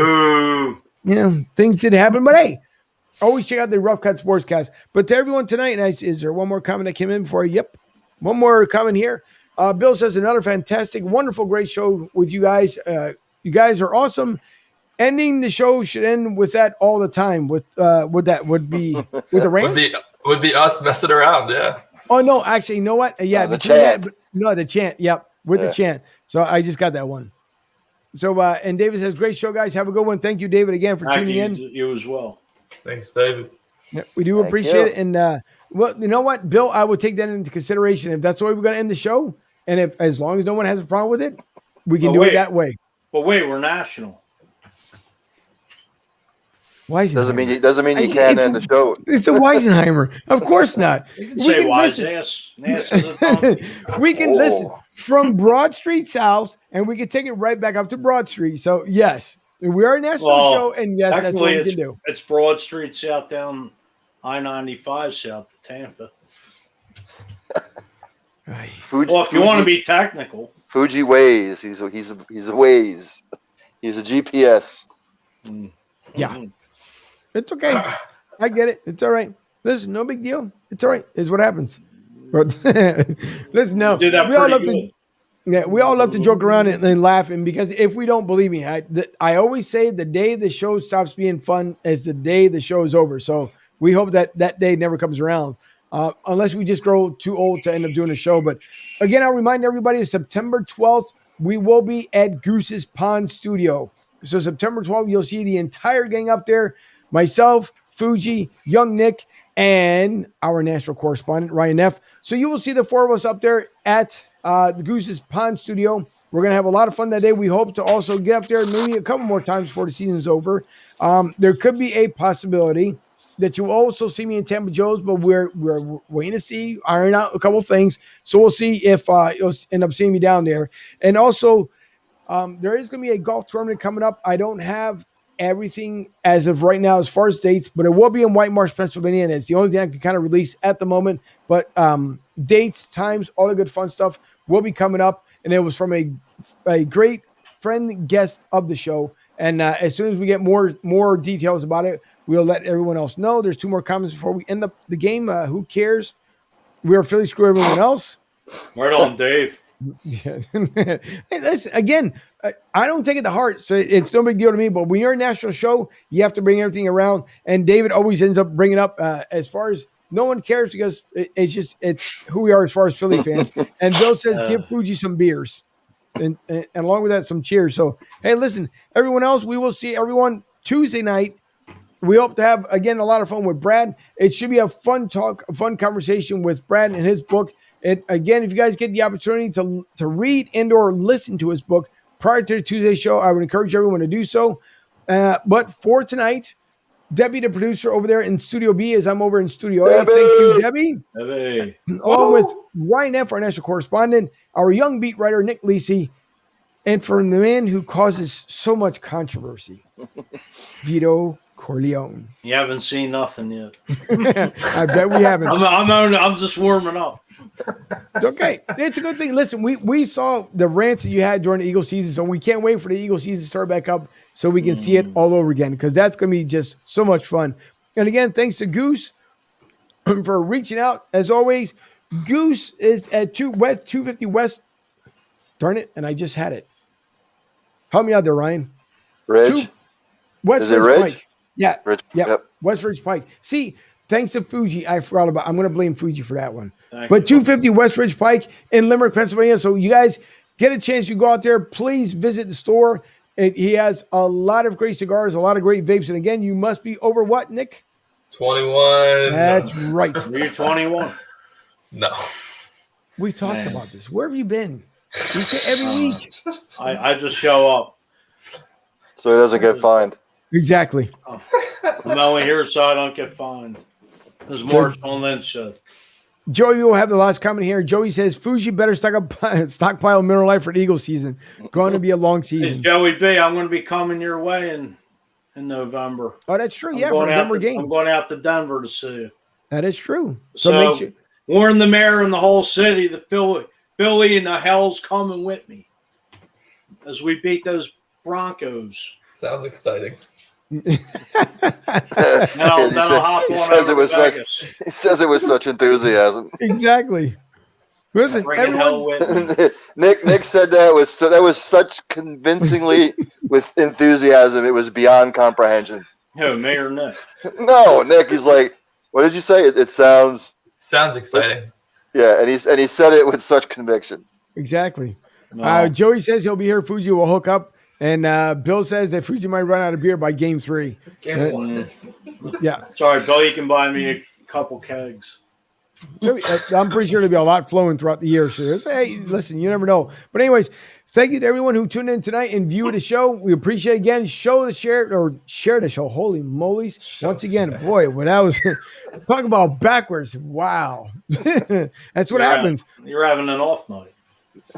things did happen. But hey, always check out the Rough Cut Sportscast. But to everyone tonight, is there one more comment that came in before? Yep, one more comment here. Bill says another fantastic, wonderful, great show with you guys. You guys are awesome. Ending the show should end with that all the time. With that would be with the Rams. Would be us messing around, yeah. Oh no, actually, you know what? Yeah, the chant. The chant. Yep, with the chant. So I just got that one. So and David says, "Great show, guys. Have a good one." Thank you, David, again for tuning in. You as well. Thanks, David. Yeah, we do appreciate it. And well, you know what, Bill, I would take that into consideration if that's the way we're going to end the show, and if as long as no one has a problem with it, we can do it that way. But wait, we're national. Weisenheimer. Doesn't mean you can't end the show. It's a Weisenheimer. Of course not. You can say wise ass. We can listen from Broad Street South, and we can take it right back up to Broad Street. So yes, we are a national show, and yes, that's what we can do. It's Broad Street South down I-95 south to Tampa. Well, if you want to be technical, Fuji Waze. He's a Waze. He's a GPS. Yeah. It's okay. I get it. It's all right. Listen, no big deal. It's all right. It's what happens. But listen, no. We all love to. Yeah, we all love to joke around and laugh. And because if we don't believe me, I always say the day the show stops being fun is the day the show is over. So we hope that day never comes around, unless we just grow too old to end up doing a show. But again, I'll remind everybody, September 12th, we will be at Goose's Pond Studio. So September 12th, you'll see the entire gang up there. Myself, Fuji, Young Nick, and our national correspondent, Ryan F. So you will see the four of us up there at the Goose's Pond Studio. We're going to have a lot of fun that day. We hope to also get up there maybe a couple more times before the season's over. There could be a possibility that you also see me in Tampa Joe's, but we're waiting to see, iron out a couple things. So we'll see if you'll end up seeing me down there. And also, there is going to be a golf tournament coming up. I don't have everything as of right now as far as dates, but it will be in White Marsh, Pennsylvania, and it's the only thing I can kind of release at the moment. But dates, times, all the good fun stuff will be coming up, and it was from a great friend guest of the show. And as soon as we get more details about it, we'll let everyone else know. There's 2 more comments before we end up the game. Who cares? We are Philly, screw everyone else. Right on, Dave. Yeah. Hey, listen, again, I don't take it to heart, so it's no big deal to me. But when you're a national show, you have to bring everything around. And David always ends up bringing up as far as no one cares because it's who we are as far as Philly fans. And Bill says, give Fuji some beers. And along with that, some cheers. So, hey, listen, everyone else, we will see everyone Tuesday night. We hope to have, again, a lot of fun with Brad. It should be a fun talk, a fun conversation with Brad and his book. Again, if you guys get the opportunity to read and or listen to his book prior to the Tuesday show, I would encourage everyone to do so. But for tonight, Debbie, the producer over there in Studio B, as I'm over in Studio A. Debbie! Thank you, Debbie. Hey. Along with Ryan F., our national correspondent, our young beat writer, Nick Lisi, and for the man who causes so much controversy, Vito Corleone. You haven't seen nothing yet. I bet we haven't. I'm just warming up. It's okay. It's a good thing. Listen, we saw the rants that you had during the Eagle season, so we can't wait for the Eagle season to start back up so we can see it all over again, because that's going to be just so much fun. And again, thanks to Goose for reaching out. As always, Goose is at 250 West. Darn it, and I just had it. Help me out there, Ryan. Ridge? West Is it Ridge Ridge? Pike. Yeah. Ridge. Yep. West Ridge Pike. See, thanks to Fuji, I forgot about. I'm going to blame Fuji for that one. Thank But you. 250 West Ridge Pike in Limerick, Pennsylvania. So you guys get a chance to go out there. Please visit the store. He has a lot of great cigars, a lot of great vapes. And again, you must be over what, Nick? 21. That's right. You're 21. No. We talked about this. Where have you been? We say every week. I just show up. So he doesn't get fined. Exactly. I'm only here so I don't get fined. As Marshall Lynch said. Joey will have the last comment here. Joey says, Fuji better stockpile Miller Lite for the Eagle season. Going to be a long Hey, season. Joey B, I'm going to be coming your way in November. Oh, that's true. I'm Yeah, for going the out Denver to- game. I'm going out to Denver to see you. That is true. So So, make sure. warn the mayor and the whole city, the Philly and the Hell's coming with me as we beat those Broncos. Sounds exciting. he I'll hop on says over it with to Vegas. he says it with such enthusiasm. Exactly. Listen, Bring hell everyone. with me. Nick said that was such convincingly with enthusiasm. It was beyond comprehension. Who, me or Nick? No, Nick. He's like, what did you say? It sounds. Sounds exciting. Yeah, and he said it with such conviction. Exactly. No. Joey says he'll be here. Fuji will hook up. And Bill says that Fuji might run out of beer by game 3. Game one. Yeah. Sorry, Bill, you can buy me a couple kegs. I'm pretty sure there'll be a lot flowing throughout the year. So hey, listen, you never know. But anyways, thank you to everyone who tuned in tonight and viewed the show. We appreciate it. Again. Share the show. Holy mollies. Once again, boy, when I was talking about backwards. Wow. That's what happens. You're having an off night.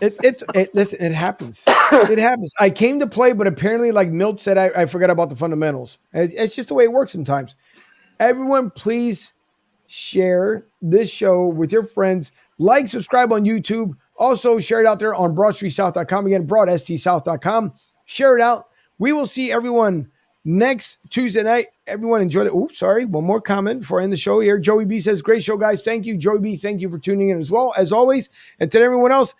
Listen, it happens. It happens. I came to play, but apparently, like Milt said, I forgot about the fundamentals. It's just the way it works sometimes. Everyone, please share this show with your friends. Like, subscribe on YouTube. Also, share it out there on BroadStreetSouth.com. Again, BroadSTSouth.com. Share it out. We will see everyone next Tuesday night. Everyone enjoyed it. Oops, sorry. One more comment before I end the show here. Joey B says, great show, guys. Thank you. Joey B, thank you for tuning in as well, as always. And to everyone else,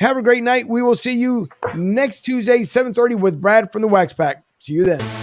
have a great night. We will see you next Tuesday, 7:30 with Brad from the Wax Pack. See you then.